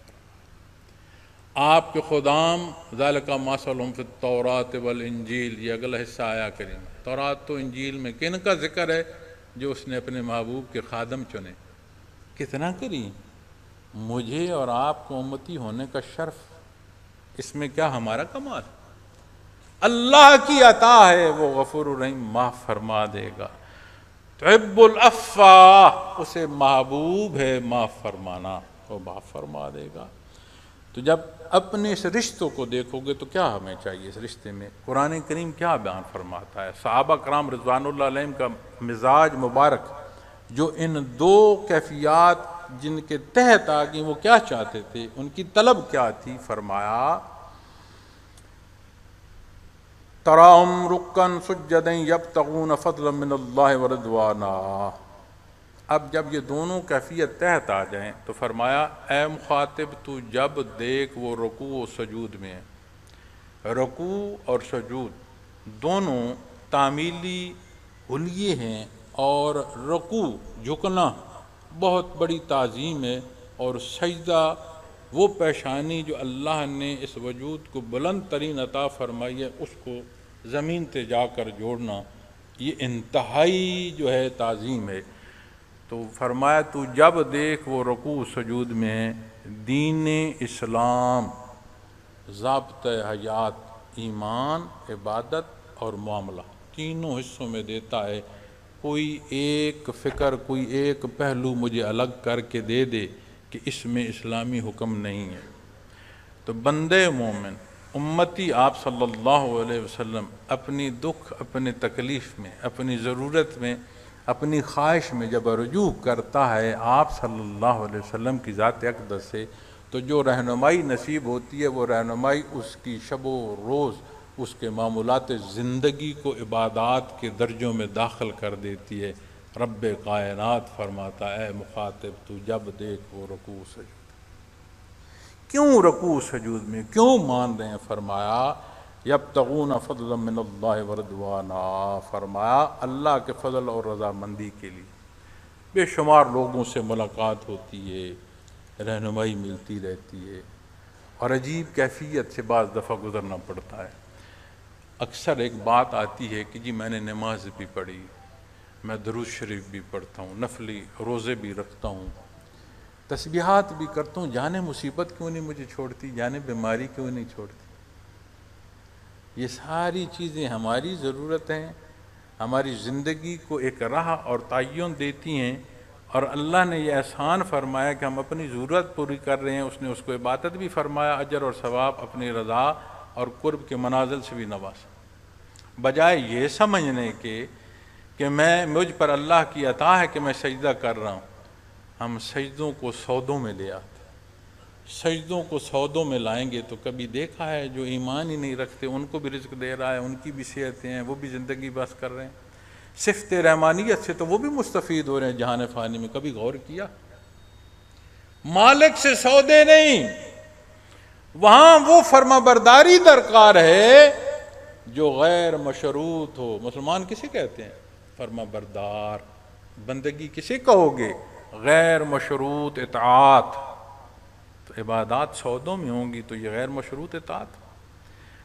آپ کے خدام ذالک مثلہم فی التوراۃ والانجیل، یہ اگلا حصہ آیا کریم. تورات تو انجیل میں کن کا ذکر ہے؟ جو اس نے اپنے محبوب کے خادم چنے. کتنا کریم! مجھے اور آپ کو امتی ہونے کا شرف، اس میں کیا ہمارا کمال؟ اللہ کی عطا ہے، وہ غفور الرحیم معاف فرما دے گا. تحب العفو، اسے محبوب ہے معاف فرمانا، وہ معاف فرما دے گا. تو جب اپنے اس رشتوں کو دیکھو گے تو کیا ہمیں چاہیے اس رشتے میں؟ قرآن کریم کیا بیان فرماتا ہے؟ صحابہ کرام رضوان اللہ علیہم کا مزاج مبارک جو ان دو کیفیات جن کے تحت آ گئی، وہ کیا چاہتے تھے؟ ان کی طلب کیا تھی؟ فرمایا تراہم رکن سجدا یبتغون فضلا من اللہ ورضوانا. اب جب یہ دونوں کیفیت تحت آ جائیں تو فرمایا اے مخاطب تو جب دیکھ وہ رکوع و سجود میں ہے. رکوع اور سجود دونوں تعمیلی حلیے ہیں، اور رکوع جھکنا بہت بڑی تعظیم ہے، اور سجدہ وہ پیشانی جو اللہ نے اس وجود کو بلند ترین عطا فرمائی ہے اس کو زمین تے جا کر جوڑنا، یہ انتہائی جو ہے تعظیم ہے. تو فرمایا تو جب دیکھ وہ رکوع سجود میں ہے. دین اسلام ضابطۂ حیات، ایمان، عبادت اور معاملہ تینوں حصوں میں دیتا ہے. کوئی ایک فکر، کوئی ایک پہلو مجھے الگ کر کے دے دے کہ اس میں اسلامی حکم نہیں ہے. تو بندے مومن امتی آپ صلی اللہ علیہ وسلم اپنی دکھ، اپنی تکلیف میں، اپنی ضرورت میں، اپنی خواہش میں جب رجوع کرتا ہے آپ صلی اللہ علیہ وسلم کی ذات اقدس سے، تو جو رہنمائی نصیب ہوتی ہے وہ رہنمائی اس کی شب و روز اس کے معمولات زندگی کو عبادات کے درجوں میں داخل کر دیتی ہے. رب کائنات فرماتا ہے اے مخاطب تو جب دیکھ وہ رکوع سجود. کیوں رکوع سجود میں کیوں مان رہے ہیں؟ فرمایا یبتغون فضلا من اللہ ورضوانا، فرمایا اللہ کے فضل اور رضامندی کے لیے. بے شمار لوگوں سے ملاقات ہوتی ہے، رہنمائی ملتی رہتی ہے، اور عجیب کیفیت سے بعض دفعہ گزرنا پڑتا ہے. اکثر ایک بات آتی ہے کہ جی میں نے نماز بھی پڑھی، میں درود شریف بھی پڑھتا ہوں، نفلی روزے بھی رکھتا ہوں، تسبیحات بھی کرتا ہوں، جانے مصیبت کیوں نہیں مجھے چھوڑتی، جانے بیماری کیوں نہیں چھوڑتی. یہ ساری چیزیں ہماری ضرورت ہیں، ہماری زندگی کو ایک راہ اور تعین دیتی ہیں، اور اللہ نے یہ احسان فرمایا کہ ہم اپنی ضرورت پوری کر رہے ہیں. اس نے اس کو عبادت بھی فرمایا، اجر اور ثواب اپنی رضا اور قرب کے منازل سے بھی نوازا. بجائے یہ سمجھنے کے کہ مجھ پر اللہ کی عطا ہے کہ میں سجدہ کر رہا ہوں، ہم سجدوں کو سودوں میں لے آتے. سجدوں کو سودوں میں لائیں گے تو کبھی دیکھا ہے جو ایمان ہی نہیں رکھتے ان کو بھی رزق دے رہا ہے، ان کی بھی صحتیں ہیں، وہ بھی زندگی بس کر رہے ہیں. صفت رحمانیت سے تو وہ بھی مستفید ہو رہے ہیں جہان فانی میں. کبھی غور کیا؟ مالک سے سودے نہیں، وہاں وہ فرما برداری درکار ہے جو غیر مشروط ہو. مسلمان کسے کہتے ہیں؟ فرما بردار. بندگی کسے کہو گے؟ غیر مشروط اطاعت. تو عبادات سودوں میں ہوں گی تو یہ غیر مشروط اطاعت.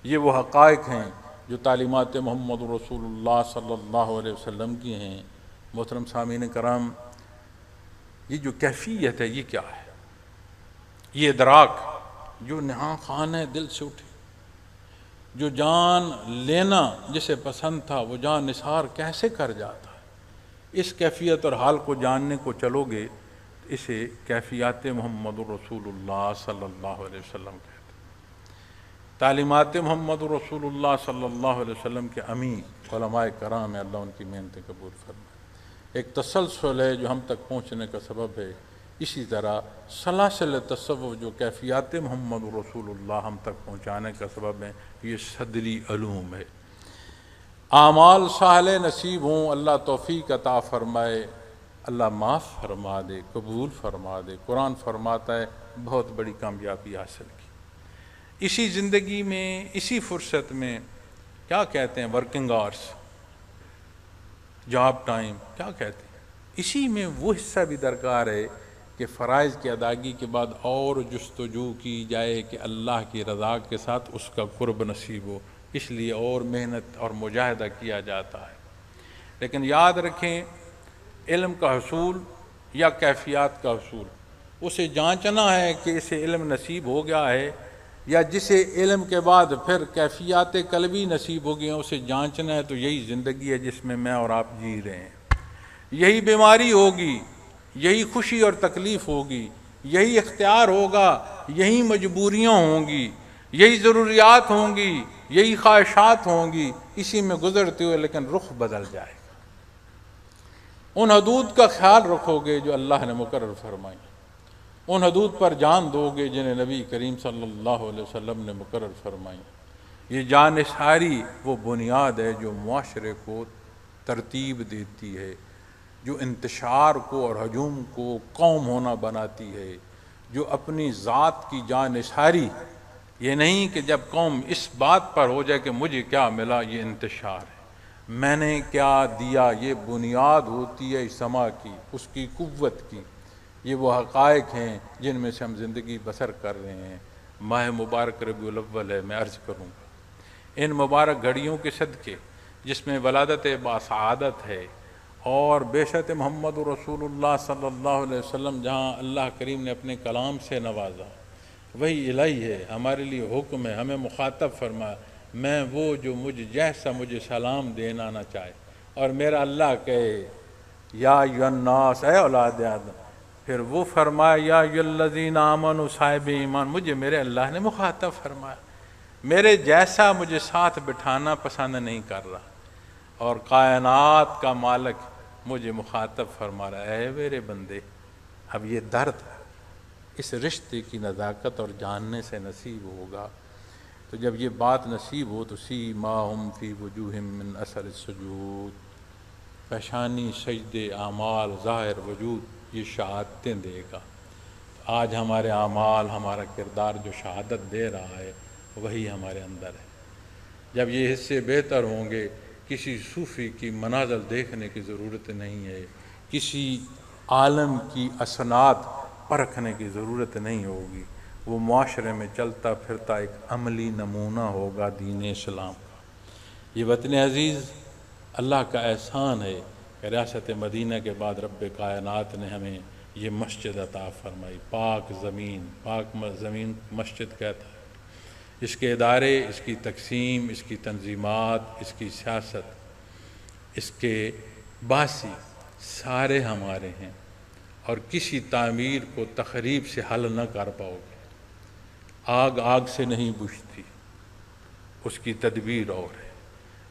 یہ وہ حقائق ہیں جو تعلیمات محمد رسول اللہ صلی اللہ علیہ وسلم کی ہیں. محترم سامعین کرام، یہ جو کیفیت ہے یہ کیا ہے؟ یہ ادراک جو نہاں خانہ دل سے اٹھے. جو جان لینا جسے پسند تھا وہ جان نثار کیسے کر جاتا ہے؟ اس کیفیت اور حال کو جاننے کو چلو گے تو اسے کیفیات محمد رسول اللہ صلی اللہ علیہ وسلم کہتے ہیں۔ تعلیمات محمد رسول اللہ صلی اللہ علیہ وسلم کے امی علماء کرام ہیں، اللہ ان کی محنتیں قبول فرمائے، ایک تسلسل ہے جو ہم تک پہنچنے کا سبب ہے۔ اسی طرح سلاسل تصوف جو کیفیات محمد رسول اللہ ہم تک پہنچانے کا سبب ہے، یہ صدری علوم ہے۔ اعمال صالح نصیب ہوں، اللہ توفیق عطا فرمائے، اللہ معاف فرما دے، قبول فرما دے۔ قرآن فرماتا ہے بہت بڑی کامیابی حاصل کی اسی زندگی میں، اسی فرصت میں۔ کیا کہتے ہیں ورکنگ آورس، جاب ٹائم کیا کہتے ہیں؟ اسی میں وہ حصہ بھی درکار ہے کہ فرائض کی ادائیگی کے بعد اور جستجو کی جائے کہ اللہ کی رضا کے ساتھ اس کا قرب نصیب ہو، اس لیے اور محنت اور مجاہدہ کیا جاتا ہے۔ لیکن یاد رکھیں، علم کا حصول یا کیفیات کا حصول، اسے جانچنا ہے کہ اسے علم نصیب ہو گیا ہے، یا جسے علم کے بعد پھر کیفیات قلبی نصیب ہو گئے ہیں اسے جانچنا ہے۔ تو یہی زندگی ہے جس میں اور آپ جی رہے ہیں، یہی بیماری ہوگی، یہی خوشی اور تکلیف ہوگی، یہی اختیار ہوگا، یہی مجبوریاں ہوں گی، یہی ضروریات ہوں گی، یہی خواہشات ہوں گی، اسی میں گزرتے ہوئے لیکن رخ بدل جائے گا۔ ان حدود کا خیال رکھو گے جو اللہ نے مقرر فرمائی، ان حدود پر جان دو گے جنہیں نبی کریم صلی اللہ علیہ وسلم نے مقرر فرمائی۔ یہ جان نثاری وہ بنیاد ہے جو معاشرے کو ترتیب دیتی ہے، جو انتشار کو اور ہجوم کو قوم ہونا بناتی ہے، جو اپنی ذات کی جان نثاری، یہ نہیں کہ جب قوم اس بات پر ہو جائے کہ مجھے کیا ملا، یہ انتشار ہے، میں نے کیا دیا، یہ بنیاد ہوتی ہے اجتماع کی، اس کی قوت کی۔ یہ وہ حقائق ہیں جن میں سے ہم زندگی بسر کر رہے ہیں۔ ماہ مبارک ربیع الاول ہے، میں عرض کروں گا ان مبارک گھڑیوں کے صدقے جس میں ولادت باسعادت ہے اور بعثت محمد رسول اللہ صلی اللہ علیہ وسلم، جہاں اللہ کریم نے اپنے کلام سے نوازا، وہی الہی ہے، ہمارے لیے حکم ہے، ہمیں مخاطب فرمایا، میں وہ جو جیسا مجھے سلام دینا نہ چاہے، اور میرا اللہ کہے یا ایھا الناس، اے اولاد آدم، پھر وہ فرمایا یا ایھا الذین آمنوا، صاحب ایمان، مجھے میرے اللہ نے مخاطب فرمایا، میرے جیسا مجھے ساتھ بٹھانا پسند نہیں کر رہا، اور کائنات کا مالک مجھے مخاطب فرما رہا ہے، اے میرے بندے، اب یہ درد اس رشتے کی نزاکت اور جاننے سے نصیب ہوگا۔ تو جب یہ بات نصیب ہو تو سیماہم فی وجوہہم من اثر السجود، پیشانی سجدے اعمال ظاہر وجود یہ شہادتیں دے گا۔ آج ہمارے اعمال، ہمارا کردار جو شہادت دے رہا ہے وہی ہمارے اندر ہے۔ جب یہ حصے بہتر ہوں گے، کسی صوفی کی منازل دیکھنے کی ضرورت نہیں ہے، کسی عالم کی اسناد پرکھنے کی ضرورت نہیں ہوگی، وہ معاشرے میں چلتا پھرتا ایک عملی نمونہ ہوگا دین اسلام کا۔ یہ وطن عزیز اللہ کا احسان ہے کہ ریاست مدینہ کے بعد رب کائنات نے ہمیں یہ مسجد عطا فرمائی، پاک زمین مسجد کہتا ہے۔ اس کے ادارے، اس کی تقسیم، اس کی تنظیمات، اس کی سیاست، اس کے باسی سارے ہمارے ہیں، اور کسی تعمیر کو تخریب سے حل نہ کر پاؤ گے۔ آگ آگ سے نہیں بجھتی، اس کی تدبیر اور ہے۔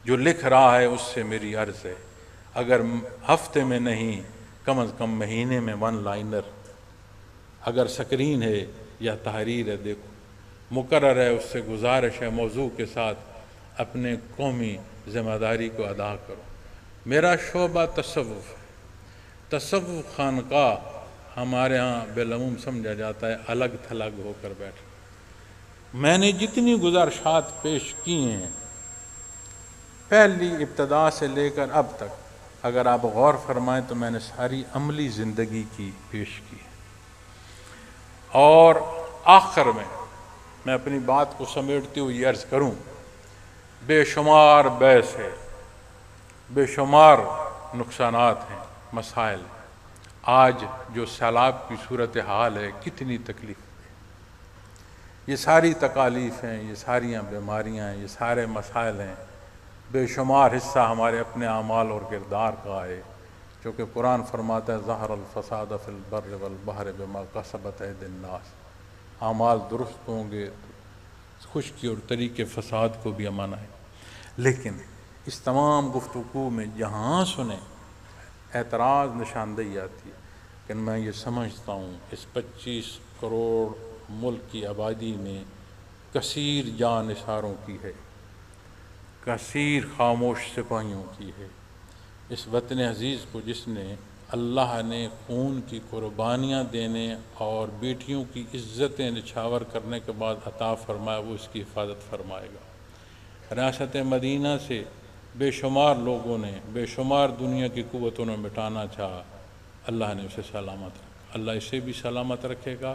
جو لکھ رہا ہے اس سے میری عرض ہے، اگر ہفتے میں نہیں کم از کم مہینے میں 1 لائنر، اگر سکرین ہے یا تحریر ہے، دیکھو مقرر ہے، اس سے گزارش ہے موضوع کے ساتھ اپنے قومی ذمہ داری کو ادا کرو۔ میرا شعبہ تصوف ہے، تصوف خانقاہ ہمارے ہاں بالعموم سمجھا جاتا ہے الگ تھلگ ہو کر بیٹھا۔ میں نے جتنی گزارشات پیش کی ہیں پہلی ابتدا سے لے کر اب تک، اگر آپ غور فرمائیں تو میں نے ساری عملی زندگی کی پیش کی ہے۔ اور آخر میں اپنی بات کو سمیٹتے ہوئے یہ عرض کروں، بے شمار بحث ہے، بے شمار نقصانات ہیں، مسائل۔ آج جو سیلاب کی صورتحال ہے کتنی تکلیف ہے، یہ ساری تکالیف ہیں، یہ ساریاں بیماریاں ہیں، یہ سارے مسائل ہیں، بے شمار حصہ ہمارے اپنے اعمال اور کردار کا ہے، چونکہ قرآن فرماتا ہے ظہر الفساد فی البر والبحر بما کسبت ایدی الناس، اعمال درست ہوں گے تو خشکی اور طریقے فساد کو بھی امن ہے۔ لیکن اس تمام گفتگو میں جہاں سنیں اعتراض نشاندہی آتی ہے کہ میں یہ سمجھتا ہوں اس 25 کروڑ ملک کی آبادی میں کثیر جان نثاروں کی ہے، کثیر خاموش سپاہیوں کی ہے، اس وطن عزیز کو جس نے اللہ نے خون کی قربانیاں دینے اور بیٹیوں کی عزتیں نچھاور کرنے کے بعد عطا فرمایا، وہ اس کی حفاظت فرمائے گا۔ ریاست مدینہ سے بے شمار لوگوں نے، بے شمار دنیا کی قوتوں نے مٹانا چاہا، اللہ نے اسے سلامت رکھا، اللہ اسے بھی سلامت رکھے گا۔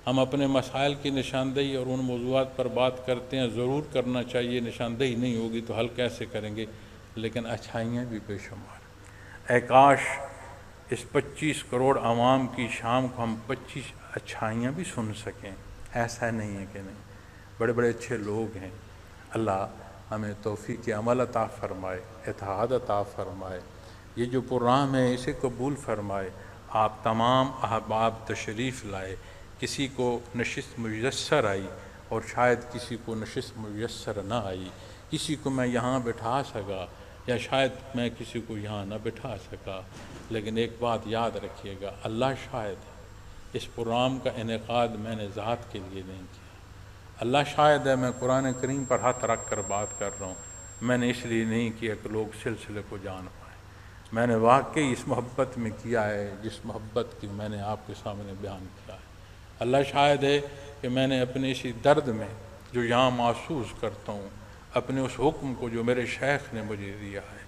ہم اپنے مسائل کی نشاندہی اور ان موضوعات پر بات کرتے ہیں، ضرور کرنا چاہیے، نشاندہی نہیں ہوگی تو حل کیسے کریں گے، لیکن اچھائیاں بھی بے شمار۔ اے کاش اس 25 کروڑ عوام کی شام کو ہم 25 اچھائیاں بھی سن سکیں، ایسا نہیں ہے کہ نہیں، بڑے بڑے اچھے لوگ ہیں، اللہ ہمیں توفیق عمل عطا فرمائے، اتحاد عطا فرمائے، یہ جو پروگرام ہے اسے قبول فرمائے۔ آپ تمام احباب تشریف لائے، کسی کو نشست میسر آئی اور شاید کسی کو نشست میسر نہ آئی، کسی کو میں یہاں بٹھا سکا یا شاید میں کسی کو یہاں نہ بٹھا سکا، لیکن ایک بات یاد رکھیے گا، اللہ شاہد ہے، اس پروگرام کا انعقاد میں نے ذات کے لیے نہیں کیا، اللہ شاہد ہے، میں قرآن کریم پر ہاتھ رکھ کر بات کر رہا ہوں، میں نے اس لیے نہیں کیا کہ لوگ سلسلے کو جان پائیں، میں نے واقعی اس محبت میں کیا ہے جس محبت کی میں نے آپ کے سامنے بیان کیا ہے۔ اللہ شاہد ہے کہ میں نے اپنے اسی درد میں جو یہاں محسوس کرتا ہوں، اپنے اس حکم کو جو میرے شیخ نے مجھے دیا ہے،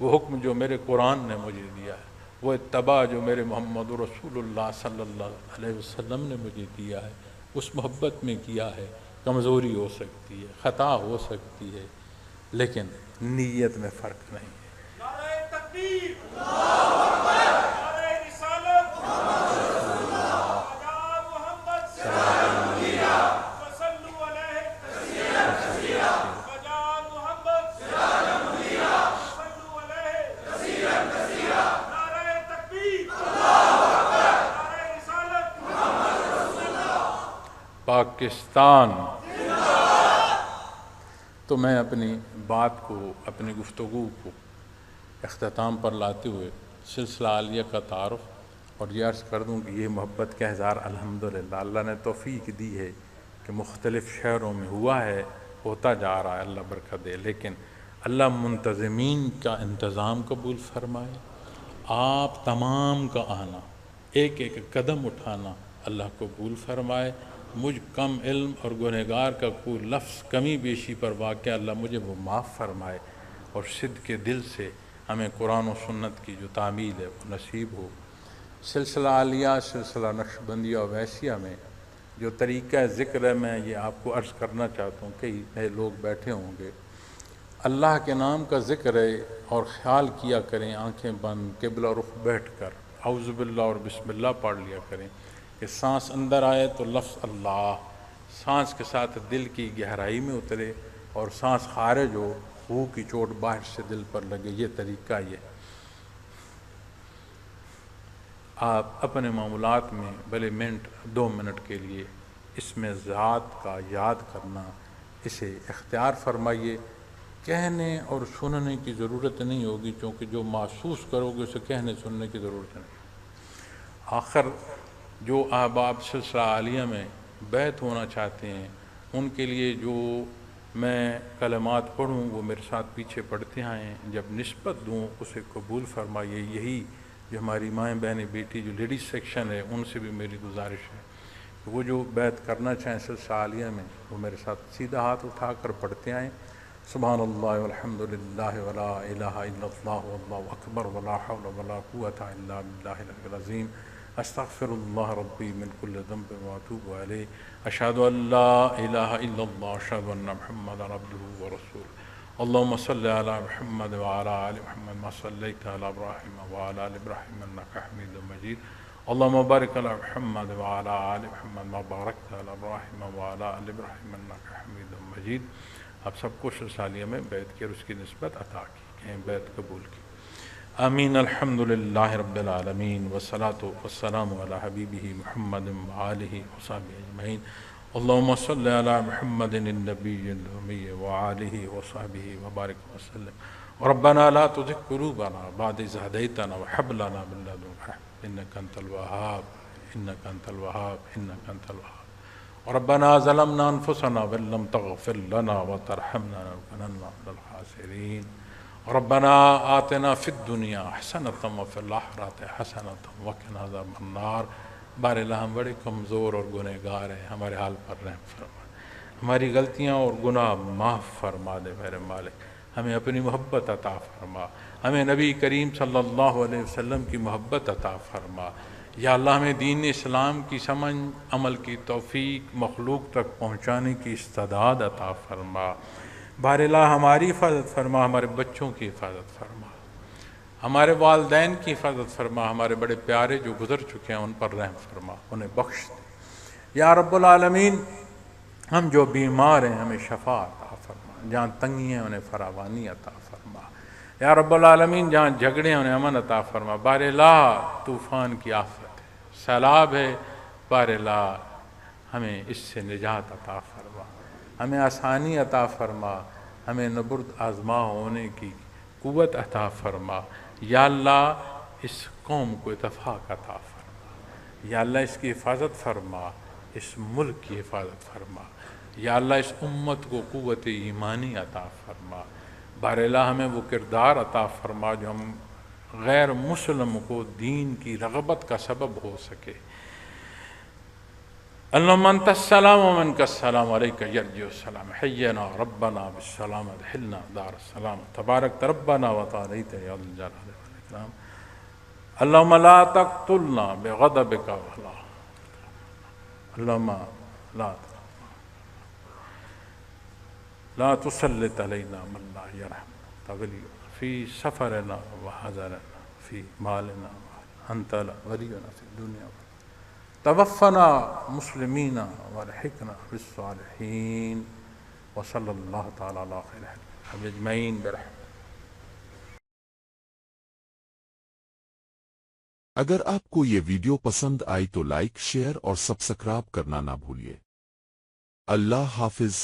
وہ حکم جو میرے قرآن نے مجھے دیا ہے، وہ اتباع جو میرے محمد رسول اللہ صلی اللہ علیہ وسلم نے مجھے دیا ہے، اس محبت میں کیا ہے۔ کمزوری ہو سکتی ہے، خطا ہو سکتی ہے، لیکن نیت میں فرق نہیں ہے۔ نعرہ تکبیر، اللہ اکبر، نعرہ رسالت، آداب محمد وصلوا علیہ آداب محمد وصلوا علیہ، نعرہ تکبیر، نعرہ رسالت، پاکستان۔ تو میں اپنی بات کو، اپنی گفتگو کو اختتام پر لاتے ہوئے سلسلہ عالیہ کا تعارف اور یہ عرض کر دوں کہ یہ محبت کا اظہار الحمدللہ اللہ نے توفیق دی ہے کہ مختلف شہروں میں ہوا ہے، ہوتا جا رہا ہے، اللہ برکت دے، لیکن اللہ منتظمین کا انتظام قبول فرمائے، آپ تمام کا آنا، ایک ایک قدم اٹھانا اللہ قبول فرمائے، مجھ کم علم اور گنہگار کا کوئی لفظ کمی بیشی پر واقع اللہ مجھے وہ معاف فرمائے، اور صدق کے دل سے ہمیں قرآن و سنت کی جو تعمیل ہے وہ نصیب ہو۔ سلسلہ عالیہ، سلسلہ نقشبندیہ و ویسیہ میں جو طریقہ ذکر ہے، میں یہ آپ کو عرض کرنا چاہتا ہوں، کئی نئے لوگ بیٹھے ہوں گے، اللہ کے نام کا ذکر ہے اور خیال کیا کریں، آنکھیں بند، قبلہ رخ بیٹھ کر اعوذ باللہ اور بسم اللہ پڑھ لیا کریں کہ سانس اندر آئے تو لفظ اللہ سانس کے ساتھ دل کی گہرائی میں اترے، اور سانس خارج ہو، روح کی چوٹ باہر سے دل پر لگے، یہ طریقہ یہ۔ آپ اپنے معمولات میں بھلے منٹ 2 منٹ کے لیے اس میں ذات کا یاد کرنا، اسے اختیار فرمائیے، کہنے اور سننے کی ضرورت نہیں ہوگی، چونکہ جو محسوس کرو گے اسے کہنے سننے کی ضرورت نہیں۔ آخر جو احباب سلسلہ عالیہ میں بیعت ہونا چاہتے ہیں، ان کے لیے جو میں کلمات پڑھوں وہ میرے ساتھ پیچھے پڑھتے آئیں، جب نسبت دوں اسے قبول فرمائیے۔ یہی جو ہماری مائیں بہنیں بیٹی جو لیڈیز سیکشن ہے، ان سے بھی میری گزارش ہے کہ وہ جو بیعت کرنا چاہیں سلسلہ عالیہ میں، وہ میرے ساتھ سیدھا ہاتھ اٹھا کر پڑھتے آئیں، سبحان اللہ والحمد للہ ولا الہ الا اللہ واللہ اکبر ولا حول ولا قوة الا باللہ العلی العظیم، استغفر اللہ ربی من کل ذنب واتوب علیہ، اشہد ان لا الہ الا اللہ، اشہد ان محمد عبدہ ورسولہ۔ اللہم صلی علی محمد وعلی آل محمد ما صلیت علی ابراہیم وعلی آل ابراہیم انک حمید مجید، اللهم بارك على محمد وعلى آل محمد ما باركت على إبراهيم وعلى آل إبراهيم إنك حميد مجيد. آپ سب کو رسالیہ میں بیعت کی اور اس کی نسبت عطا کی، کہیں بیعت قبول کی. آمین. الحمد للہ رب العالمین والصلاة والسلام علی حبیبہ محمد وآلہ وصحبہ اجمعین. اللہم صلی علی محمد النبی الأمی وآلہ وصحبہ وبارک وسلم. ربنا لا تزغ قلوبنا بعد إذ هديتنا وهب لنا من لدنك رحمة إنك أنت الوهاب إنك أنت الوهاب إنك أنت الوهاب. ربنا ظلمنا أنفسنا وإن لم تغفر لنا وترحمنا لنكونن من الخاسرين. ربنا آتنا في الدنيا حسنة وفي الآخرة حسنة وقنا عذاب النار. بار اللہ ہم بڑے کمزور اور گنہگار ہیں، ہمارے حال پر رحم فرما، ہماری غلطیاں اور گناہ معاف فرما دے میرے مالک. ہمیں اپنی محبت عطا فرما، ہمیں نبی کریم صلی اللہ علیہ وسلم کی محبت عطا فرما. یا اللہ ہمیں دین اسلام کی سمجھ عمل کی توفیق مخلوق تک پہنچانے کی استعداد عطا فرما. بار اللہ ہماری حفاظت فرما، ہمارے بچوں کی حفاظت فرما، ہمارے والدین کی حفاظت فرما، ہمارے بڑے پیارے جو گزر چکے ہیں ان پر رحم فرما، انہیں بخش دے. یا رب العالمین ہم جو بیمار ہیں ہمیں شفا عطا فرما، جہاں تنگی ہیں انہیں فراوانی عطا فرما. یا رب العالمین جہاں جھگڑے ہیں انہیں امن عطا فرما. بار الہ طوفان کی آفت ہے، سیلاب ہے، بار الہ ہمیں اس سے نجات عطا فرما، ہمیں آسانی عطا فرما، ہمیں نبرد آزما ہونے کی قوت عطا فرما. یا اللہ اس قوم کو اتفاق عطا فرما، یا اللہ اس کی حفاظت فرما، اس ملک کی حفاظت فرما. یا اللہ اس امت کو قوت ایمانی عطا فرما. بار الہ ہمیں وہ کردار عطا فرما جو ہم غیر مسلم کو دین کی رغبت کا سبب ہو سکے. اللہم انت السلام ومنک السلام علیک یرجع السلام حینا ربنا بالسلام ادخلنا دار السلام تبارک ربنا وتعالیت یا ذا الجلال والاکرام. اللہم لا تقتلنا بغضبک ولا اللہم لا تسلط علینا من لا یرحمنا تغلینا فی سفرنا وحضرنا فی مالنا انت ولینا فی الدنیا توفنا مسلمین والحقنا بالصالحین. وصلی اللہ تعالی علی خیر خلقہ اجمعین برحمتہ. اگر آپ کو یہ ویڈیو پسند آئی تو لائک، شیئر اور سبسکرائب کرنا نہ بھولیے. اللہ حافظ.